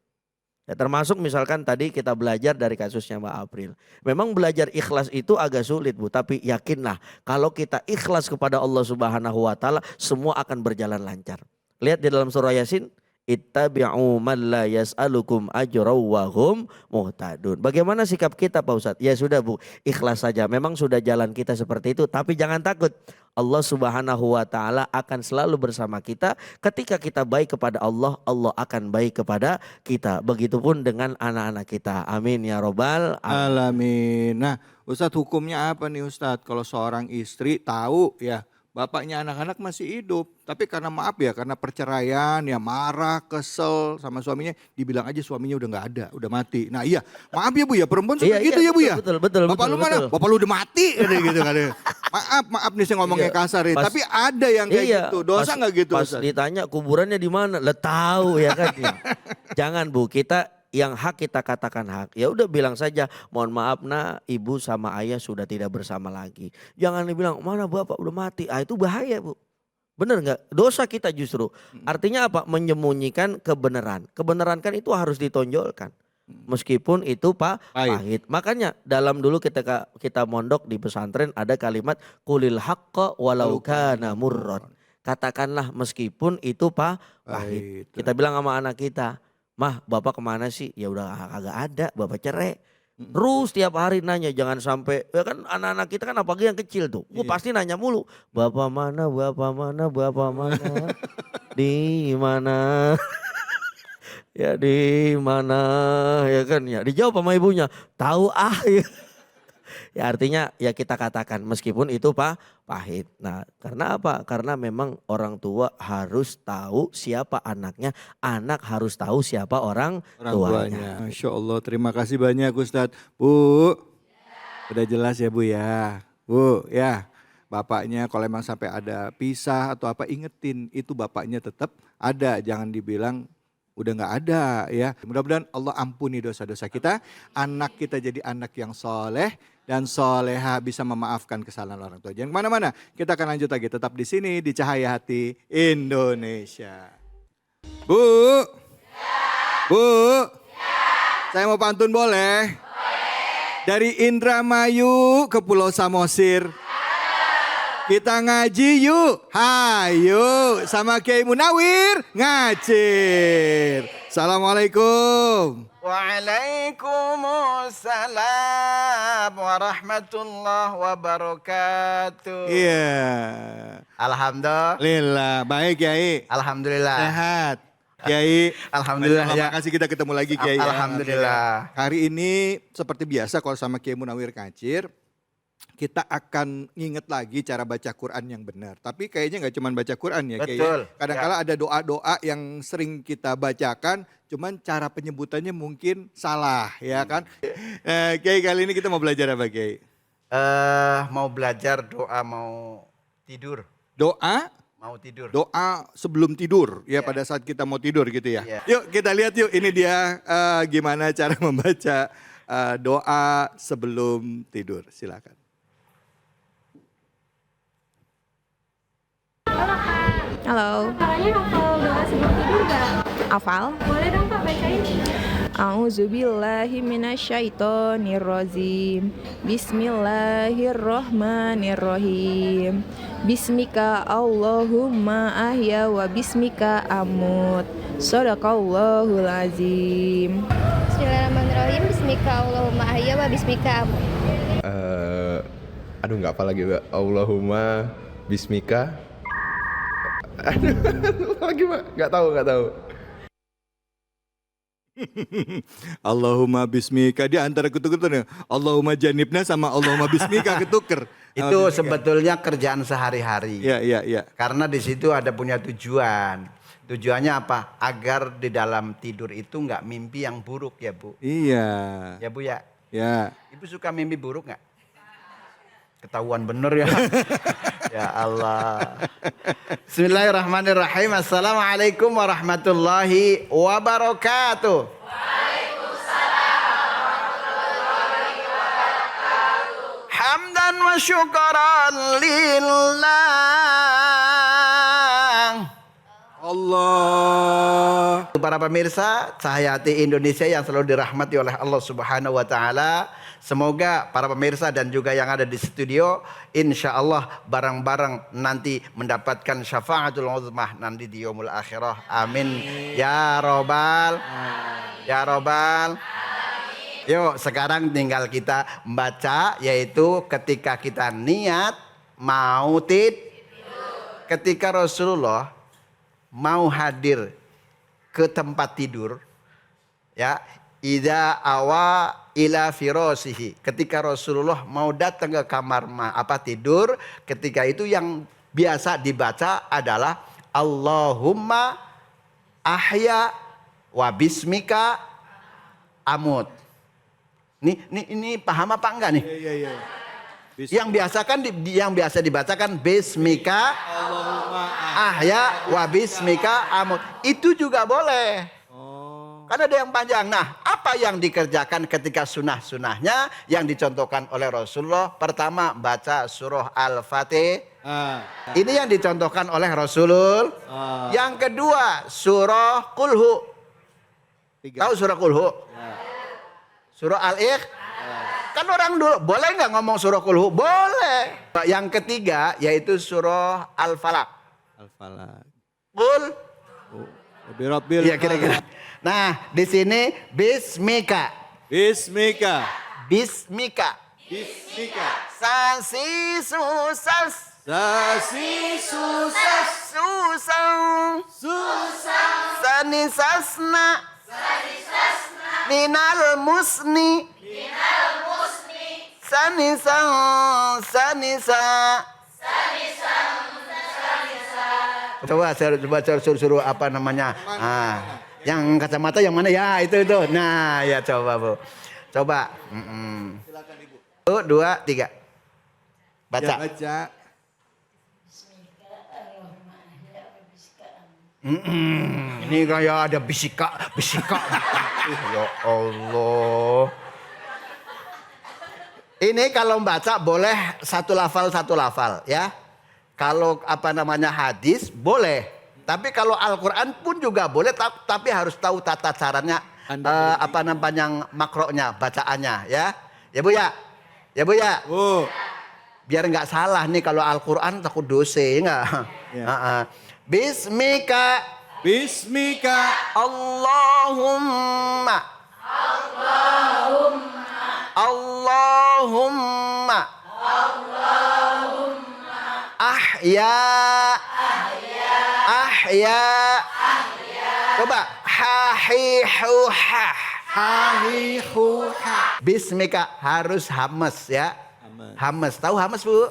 Ya, termasuk misalkan tadi kita belajar dari kasusnya Mbak April. Memang belajar ikhlas itu agak sulit Bu, tapi yakinlah kalau kita ikhlas kepada Allah Subhanahu wa Ta'ala semua akan berjalan lancar. Lihat di dalam surah Yasin, ittabi'u man la yas'alukum ajra wa hum muhtadun. Bagaimana sikap kita Pak Ustadz? Ya sudah Bu, ikhlas saja. Memang sudah jalan kita seperti itu, tapi jangan takut. Allah Subhanahu wa Ta'ala akan selalu bersama kita. Ketika kita baik kepada Allah, Allah akan baik kepada kita. Begitupun dengan anak-anak kita. Amin ya robbal Alamin. Nah, Ustadz hukumnya apa nih Ustadz? Kalau seorang istri tahu ya bapaknya anak-anak masih hidup, tapi karena maaf ya, karena perceraian ya marah, kesel sama suaminya, dibilang aja suaminya udah nggak ada, udah mati. Nah iya, maaf ya Bu ya, perempuan suka gitu ya Bu ya. Betul. Bapak lu mana? Bapak lu udah mati, gitu kan. Maaf nih saya ngomongnya kasar ya, tapi ada yang kayak gitu. Dosa nggak gitu? Pas ditanya kuburannya di mana, lah tahu ya kan. Ya. Jangan Bu, kita yang hak kita katakan hak. Ya udah bilang saja, mohon maaf nak, ibu sama ayah sudah tidak bersama lagi. Jangan dibilang mana bapak udah mati. Ah itu bahaya Bu. Bener nggak? Dosa kita justru. Artinya apa? Menyembunyikan kebenaran. Kebenaran kan itu harus ditonjolkan. Meskipun itu pahit. Makanya dalam dulu kita mondok di pesantren ada kalimat kulil haqqa walau kana murran. Katakanlah meskipun itu pahit. Kita bilang sama anak kita, mah bapak kemana sih? Ya udah kagak ada, bapak cerai. Terus tiap hari nanya, jangan sampai, ya kan anak-anak kita kan apalagi yang kecil tuh. Pasti nanya mulu, bapak mana, di mana. Ya di mana, ya kan ya. Dijawab sama ibunya, tahu ya. Ya artinya ya kita katakan meskipun itu pahit. Nah karena apa? Karena memang orang tua harus tahu siapa anaknya. Anak harus tahu siapa orang tuanya. Masya Allah, terima kasih banyak Ustadz. Bu, udah jelas ya Bu ya. Bu ya, bapaknya kalau emang sampai ada pisah atau apa ingetin itu bapaknya tetap ada. Jangan dibilang udah nggak ada ya. Mudah-mudahan Allah ampuni dosa-dosa kita. Anak kita jadi anak yang soleh dan soleha, bisa memaafkan kesalahan orang tua. Jangan kemana-mana, kita akan lanjut lagi. Tetap di sini di Cahaya Hati Indonesia. Bu, Bu, saya mau pantun boleh? Dari Indramayu ke Pulau Samosir. Kita ngaji yuk, hayu sama Kiai Munawir ngacir. Assalamualaikum. Waalaikumsalam warahmatullahi wabarakatuh. Iya. Alhamdulillah. Baik Kiai. Alhamdulillah. Sehat. Kiai. Alhamdulillah ya. Terima kasih kita ketemu lagi Kiai. Alhamdulillah. Hari ini seperti biasa kalau sama Kiai Munawir ngacir, kita akan nginget lagi cara baca Quran yang benar. Tapi kayaknya nggak cuma baca Quran ya. Betul. Kadang-kala ada doa-doa yang sering kita bacakan, cuman cara penyebutannya mungkin salah ya kan. Kiai kali ini kita mau belajar apa Kiai? Mau belajar doa mau tidur. Doa? Mau tidur. Doa sebelum tidur ya pada saat kita mau tidur gitu ya. Yeah. Yuk kita lihat yuk ini dia gimana cara membaca doa sebelum tidur. Silakan. Halo Kak. Halo, Kakaknya hafal doa sebelum tidur gak? Afal. Boleh dong Kak bacain. A'udzubillahi minasyaitonirrajim. Bismillahirrahmanirrahim. Bismika Allahumma ahya wa bismika amut. Shadaqallahul azim. Bismillahirrahmanirrahim. Bismika Allahumma ahya wa bismika amut. Aduh nggak apa lagi Mbak. Allahumma bismika. Aduh apa lagi Mbak? Nggak tahu. Allahumma bismika, dia antara ketuker Allahumma janibna sama Allahumma bismika ketuker. Itu sebetulnya kerjaan sehari-hari. Iya. Karena di situ ada punya tujuan. Tujuannya apa? Agar di dalam tidur itu nggak mimpi yang buruk ya Bu. Iya. Ya Bu ya. Ya. Ibu suka mimpi buruk nggak? Ketahuan bener ya. Ya Allah. Bismillahirrahmanirrahim. Assalamualaikum warahmatullahi wabarakatuh. Hamdan wa syukran lillah. Allah. Para pemirsa Cahaya Hati Indonesia yang selalu dirahmati oleh Allah Subhanahu wa taala. Semoga para pemirsa dan juga yang ada di studio insya Allah bareng-bareng nanti mendapatkan syafaatul uzmah nanti di yaumul akhirah. Amin. Ya robbal. Ya robbal. Yuk sekarang tinggal kita membaca, yaitu ketika kita niat mau ketika Rasulullah mau hadir ke tempat tidur, ya, idza awa ila firasihi, ketika Rasulullah mau datang ke kamar tidur, ketika itu yang biasa dibaca adalah Allahumma ahya wa bismika amut. Ini paham apa enggak nih? Iya. Yang biasa dibacakan bismika ahya wa bismika amut. Itu juga boleh. Karena ada yang panjang. Nah, apa yang dikerjakan ketika sunnah-sunnahnya yang dicontohkan oleh Rasulullah? Pertama, baca surah Al-Fatihah. Ini yang dicontohkan oleh Rasulullah. Yang kedua, surah Qulhu. Tahu surah Qulhu? Surah Al-Ikhlas. Kan orang dulu boleh nggak ngomong surah Qulhu? Boleh. Yang ketiga yaitu surah Al-Falaq. Qul. Ya kira-kira. Nah, di sini bismika. Sasi susas. Sani sasna. Minal musni. Sanisa. Coba suruh apa namanya? Yang kacamata yang mana ya? Itu. Nah, ya coba Bu. Coba. Silakan Ibu. 1, 2, 3. Baca. Ya, baca. Ini kayak ada bisika. Ya Allah. Ini kalau baca boleh satu lafal ya. Kalau hadis boleh. Tapi kalau Al-Quran pun juga boleh, tapi harus tahu tata caranya, makroknya, bacaannya ya. Ya Bu ya. Biar nggak salah nih kalau Al-Quran takut dosa enggak. Ya. Bismika Allahumma ahya. Coba hahihuha. Bismika harus hamas ya. Hamas. Tahu hamas Bu?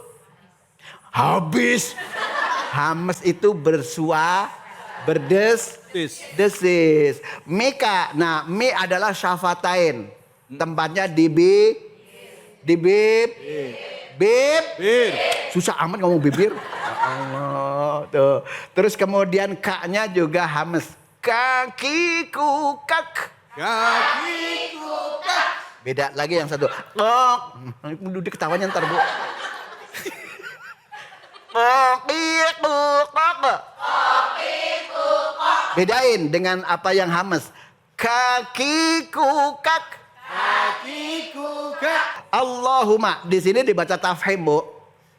Habis. Hamas itu berdesis. Mika. Nah, mi adalah syafatain. Tempatnya di bib. Susah amat ngomong bibir. Allah. Tuh. Terus kemudian kaknya juga hamas. Kakiku kak. Beda lagi yang satu. Duduk ketawanya ntar Bu. Kakiku kok. Bedain dengan apa yang hamas. Kakiku kak. Allahumma. Di sini dibaca tafhim, Bu.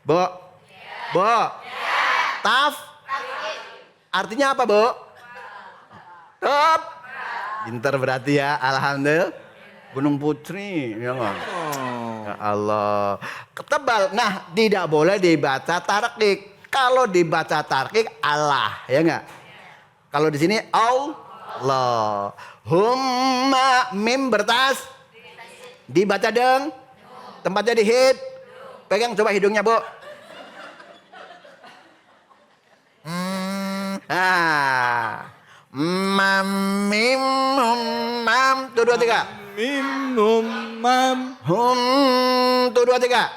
Bu. Taf. Artinya apa, Bu? Top. Pinter berarti ya. Alhamdulillah. Gunung Putri. Ya nggak? Ya Allah. Ketebal. Nah, tidak boleh dibaca tarkik. Kalau dibaca tarkik Allah, ya enggak? Kalau di sini Allah. Humma mim bertas. Dibaca deng. Tempatnya dihid. Pegang coba hidungnya, Bu. Mam mim mam. Tuh 2 3. Mim mam. Tuh 2 3.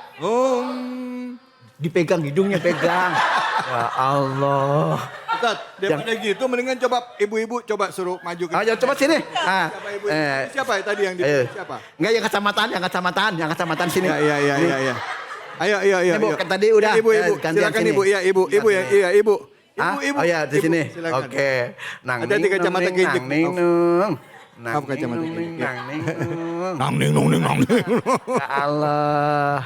Dipegang hidungnya, pegang. Ya Allah. Ustaz, daripada gitu mendingan coba ibu-ibu coba suruh maju ke. Ayo coba sini. Siapa ibu? Siapa ya tadi yang di siapa? Enggak, yang kecamatan sini. Iya. Ayo. Ibu, kan tadi udah. Ibu, silakan sini. ibu. Iya, ibu ya. Iya, ibu. Ibu. Oh ya, di sini. Silakan. Oke. Nang Hati-hati kacamata kejek. Nang kacamata kejek. Nang ning. Ya Allah.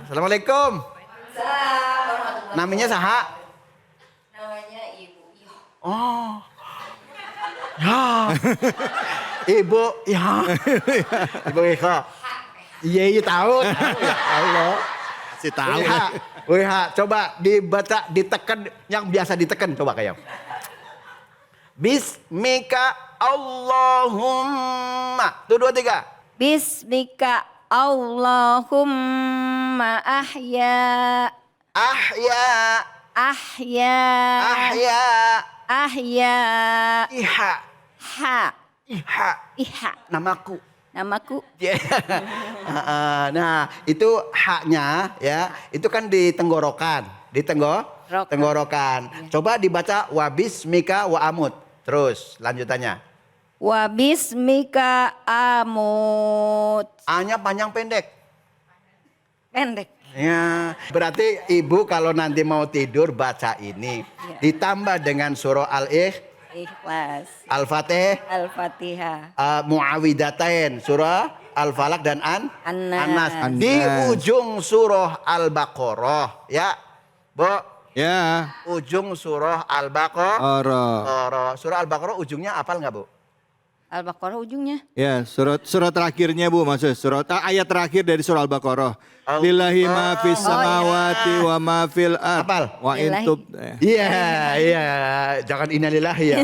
Assalamualaikum. Namanya saha? Namanya Ibu. Oh. Ya. Ibu, ya. Ibu Eka. Iya tahu. Ya Allah. Si tahu. WH, coba dibaca, ditekan yang biasa ditekan coba kayak. Bismika Allahumma. Tuh 2 3. Bismika Allahumma ahya. Iha. Namaku. Yeah. Nah, itu haknya ya, itu kan di tenggorokan, tenggorokan. Coba dibaca wabismika wa amut. Terus lanjutannya. Wabismika amut. A-nya panjang pendek. Pendek. Ya, berarti ibu kalau nanti mau tidur baca ini, ditambah dengan surah Ikhlas. Al-Fatihah. Muawidatain, surah Al-Falaq dan An-Nas. Di ujung surah Al-Baqarah, ya, Bu. Ya. Ujung surah Al-Baqarah. Surah Al-Baqarah ujungnya apal nggak, Bu? Al-Baqarah ujungnya. Ya, surat terakhirnya Bu, maksud ayat terakhir dari surah Al-Baqarah. Lillahi ma fis samawati wa ma fil ard. Wa intub. Iya. Jangan innalillahi ya.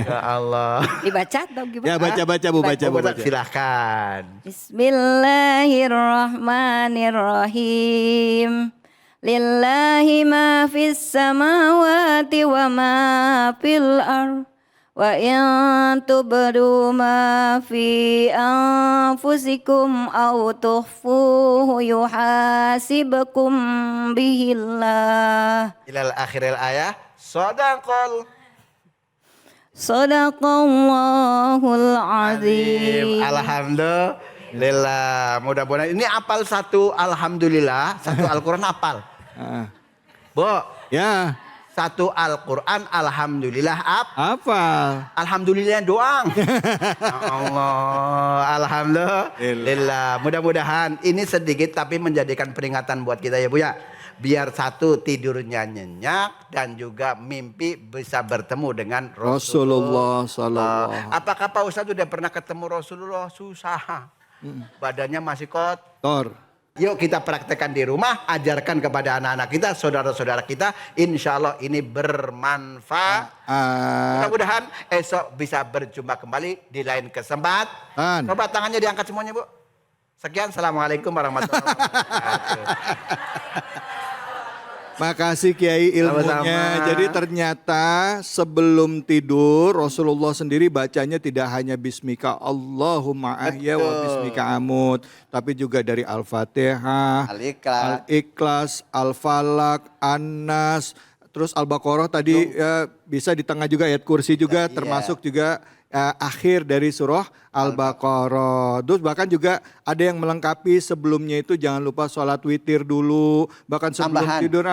Ya Allah. Dibaca atau gimana? Ya, baca Bu, baca. Silakan. Bismillahirrahmanirrahim. Lillahi ma fis samawati wa ma fil ard. Wa in tubdu ma fi anfusikum aw tukhfuhu yuhasibkum bihillah. Ilal akhiril ayah. Sadaqallahul azim. Alhamdulillah. Mudah-mudahan ini apal satu alhamdulillah, satu Al-Qur'an apal. Bu. Ya. Satu Al-Quran, alhamdulillah apa? Alhamdulillah doang. Ya Allah, alhamdulillah. Mudah-mudahan ini sedikit tapi menjadikan peringatan buat kita ya Bu ya. Biar satu tidurnya nyenyak dan juga mimpi bisa bertemu dengan Rasulullah sallallahu. Apakah Pak Ustadz sudah pernah ketemu Rasulullah? Susah. Badannya masih kotor. Yuk kita praktekkan di rumah, ajarkan kepada anak-anak kita, saudara-saudara kita. Insya Allah ini bermanfaat. Mudah-mudahan esok bisa berjumpa kembali di lain kesempatan. Coba tangannya diangkat semuanya Bu. Sekian, Assalamualaikum warahmatullahi wabarakatuh. Makasih Kiai ilmunya. Sama-sama. Jadi ternyata sebelum tidur Rasulullah sendiri bacanya tidak hanya bismika Allahumma ahya wa bismika amut, tapi juga dari Al-Fatihah, Al-Ikhlas, Al-Falaq, An-Nas, terus Al-Baqarah tadi ya, bisa di tengah juga ayat kursi juga termasuk juga akhir dari surah Al-Baqarah. Terus bahkan juga ada yang melengkapi sebelumnya itu jangan lupa sholat witir dulu. Bahkan sebelum tidur.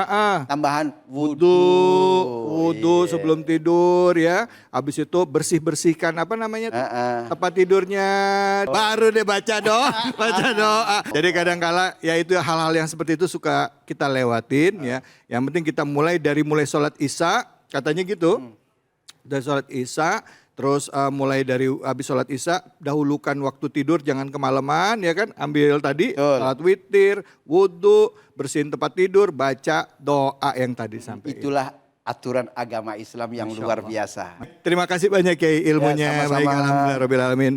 Tambahan Wudhu sebelum tidur ya. Habis itu bersih-bersihkan apa namanya tuh? Tempat tidurnya. Baru deh baca doa. Baca doa. Jadi kadang-kala ya itu hal-hal yang seperti itu suka kita lewatin ya. Yang penting kita mulai sholat isya. Katanya gitu. Dari sholat isya. Terus mulai dari habis sholat isya, dahulukan waktu tidur, jangan kemalaman ya kan. Ambil tadi sholat witir, wudhu, bersihin tempat tidur, baca doa yang tadi sampai. Itulah aturan agama Islam yang luar biasa. Terima kasih banyak Kiai ilmunya. Sama-sama. Baik, alhamdulillah rabbil alamin.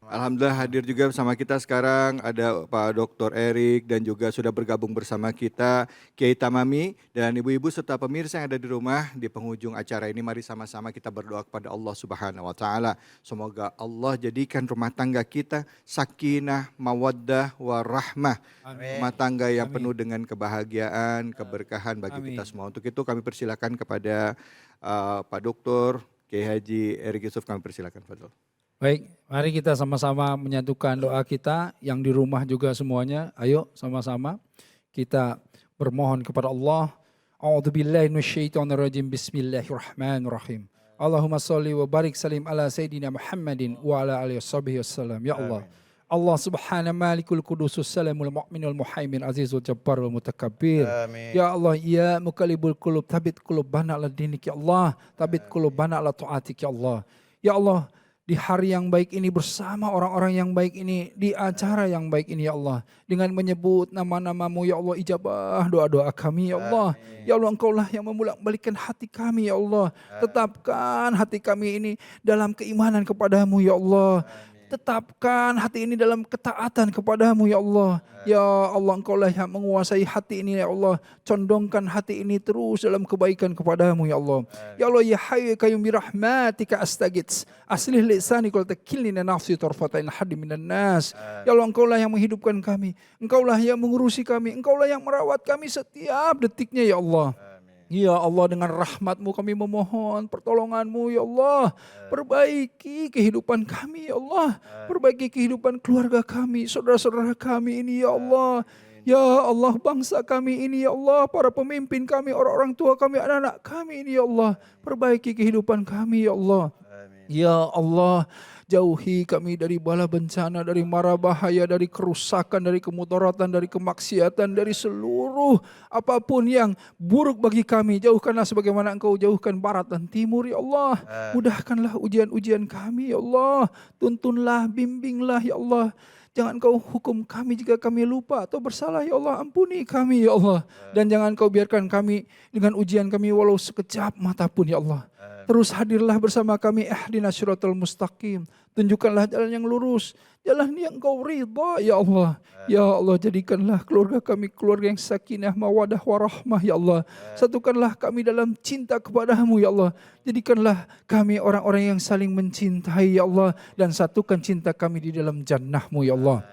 Alhamdulillah hadir juga bersama kita sekarang ada Pak Dr. Erik dan juga sudah bergabung bersama kita Kiai Tamami dan ibu-ibu serta pemirsa yang ada di rumah. Di penghujung acara ini mari sama-sama kita berdoa kepada Allah Subhanahu wa taala. Semoga Allah jadikan rumah tangga kita sakinah, mawaddah, warahmah. Rumah tangga yang penuh dengan kebahagiaan, keberkahan bagi kita semua. Untuk itu kami persilakan kepada Pak Dr. Kiai Haji Erik Yusuf, kami persilakan Fadl. Baik, mari kita sama-sama menyatukan doa kita yang di rumah juga semuanya. Ayo sama-sama kita bermohon kepada Allah. A'udzubillahi minasyaitonirrajim. Bismillahirrahmanirrahim. Allahumma sholli wa barik salim ala sayyidina Muhammadin wa ala alihi wasallam. Ya Allah. Allah subhanahu malikul kudusus salamul mu'minul muhaimin azizul jabbarul mutakabbir. Ya Allah, ya muqallibul qulub thabit qulubana ala dinik ya Allah. Thabit qulubana ala taatik ya Allah. Ya Allah, di hari yang baik ini bersama orang-orang yang baik ini, di acara yang baik ini ya Allah. Dengan menyebut nama-namamu ya Allah, ijabah doa-doa kami ya Allah. Ya Allah, Engkaulah yang membolak-balikkan hati kami ya Allah. Tetapkan hati kami ini dalam keimanan kepadamu ya Allah. Tetapkan hati ini dalam ketaatan kepadamu ya Allah. Ya Allah, Engkaulah yang menguasai hati ini ya Allah. Condongkan hati ini terus dalam kebaikan kepadamu ya Allah. Ya Allah, ya hayyu qayyum bi rahmatika astaghits. Aslih lisani qul takilni nafsi tarfatain hadi minan nas. Ya Allah, Engkaulah yang menghidupkan kami. Engkaulah yang mengurusi kami. Engkaulah yang merawat kami setiap detiknya ya Allah. Ya Allah, dengan rahmat-Mu kami memohon pertolongan-Mu ya Allah. Perbaiki kehidupan kami ya Allah. Perbaiki kehidupan keluarga kami, saudara-saudara kami ini ya Allah. Ya Allah, bangsa kami ini ya Allah. Para pemimpin kami, orang-orang tua kami, anak-anak kami ini ya Allah. Perbaiki kehidupan kami ya Allah. Ya Allah, jauhi kami dari bala bencana, dari mara bahaya, dari kerusakan, dari kemudaratan, dari kemaksiatan, dari seluruh apapun yang buruk bagi kami. Jauhkanlah sebagaimana Engkau jauhkan barat dan timur ya Allah. Mudahkanlah ujian-ujian kami ya Allah. Tuntunlah, bimbinglah ya Allah. Jangan Kau hukum kami jika kami lupa atau bersalah ya Allah. Ampuni kami ya Allah. Dan jangan Kau biarkan kami dengan ujian kami walau sekejap mata pun ya Allah. Terus hadirlah bersama kami, ihdinas syiratal mustaqim. Tunjukkanlah jalan yang lurus, jalan yang Engkau ridha ya Allah. Ya Allah, jadikanlah keluarga kami keluarga yang sakinah, mawadah, warahmah ya Allah. Satukanlah kami dalam cinta kepadamu ya Allah. Jadikanlah kami orang-orang yang saling mencintai ya Allah. Dan satukan cinta kami di dalam jannah-Mu ya Allah.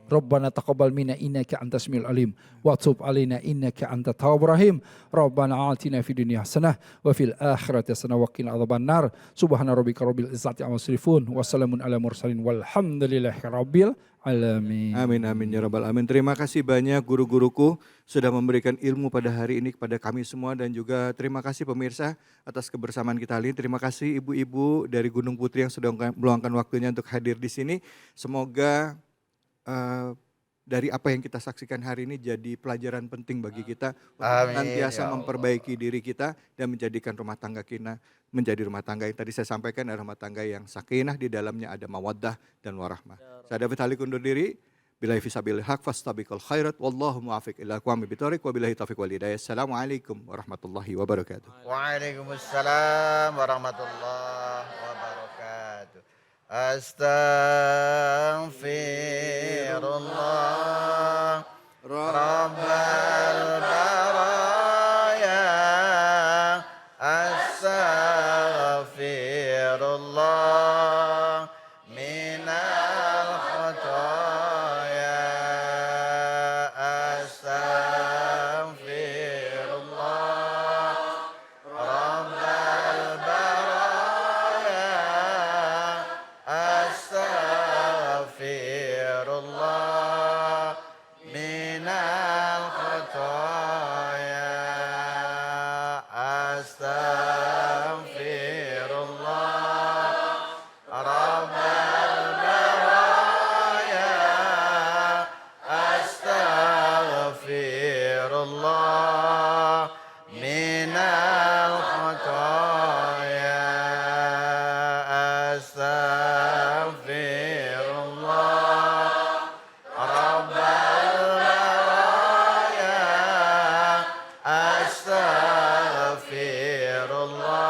Rabbana taqabbal minna innaka antas samiul alim wa tub alaina innaka antat tawwabur rahim. Rabbana atina fid dunya hasanah wa fil akhirati hasanah wa qina adzabannar. Subhana rabbika rabbil izzati amma yasifun wa salamun ala mursalin walhamdulillahi rabbil alamin. Amin amin ya rabbal alamin. Terima kasih banyak guru-guruku sudah memberikan ilmu pada hari ini kepada kami semua dan juga terima kasih pemirsa atas kebersamaan kita hari ini. Terima kasih ibu-ibu dari Gunung Putri yang sudah meluangkan waktunya untuk hadir di sini. Semoga dari apa yang kita saksikan hari ini jadi pelajaran penting bagi kita untuk senantiasa memperbaiki diri kita dan menjadikan rumah tangga kita menjadi rumah tangga yang tadi saya sampaikan adalah rumah tangga yang sakinah, di dalamnya ada mawaddah dan warahmah. Saya David Halik undur diri. Billahi fisabilil haq fastabiqul khairat wallahu muwaffiq ila aqwamit thoriq wa billahi taufiq wal hidayah. Assalamualaikum warahmatullahi wabarakatuh. Waalaikumsalam warahmatullahi wabarakatuh. Astaghfirullah Rabbal baraya. Astaghfirullah minal khataya. Astaghfirullah Rabbal baraya. astaghfirullah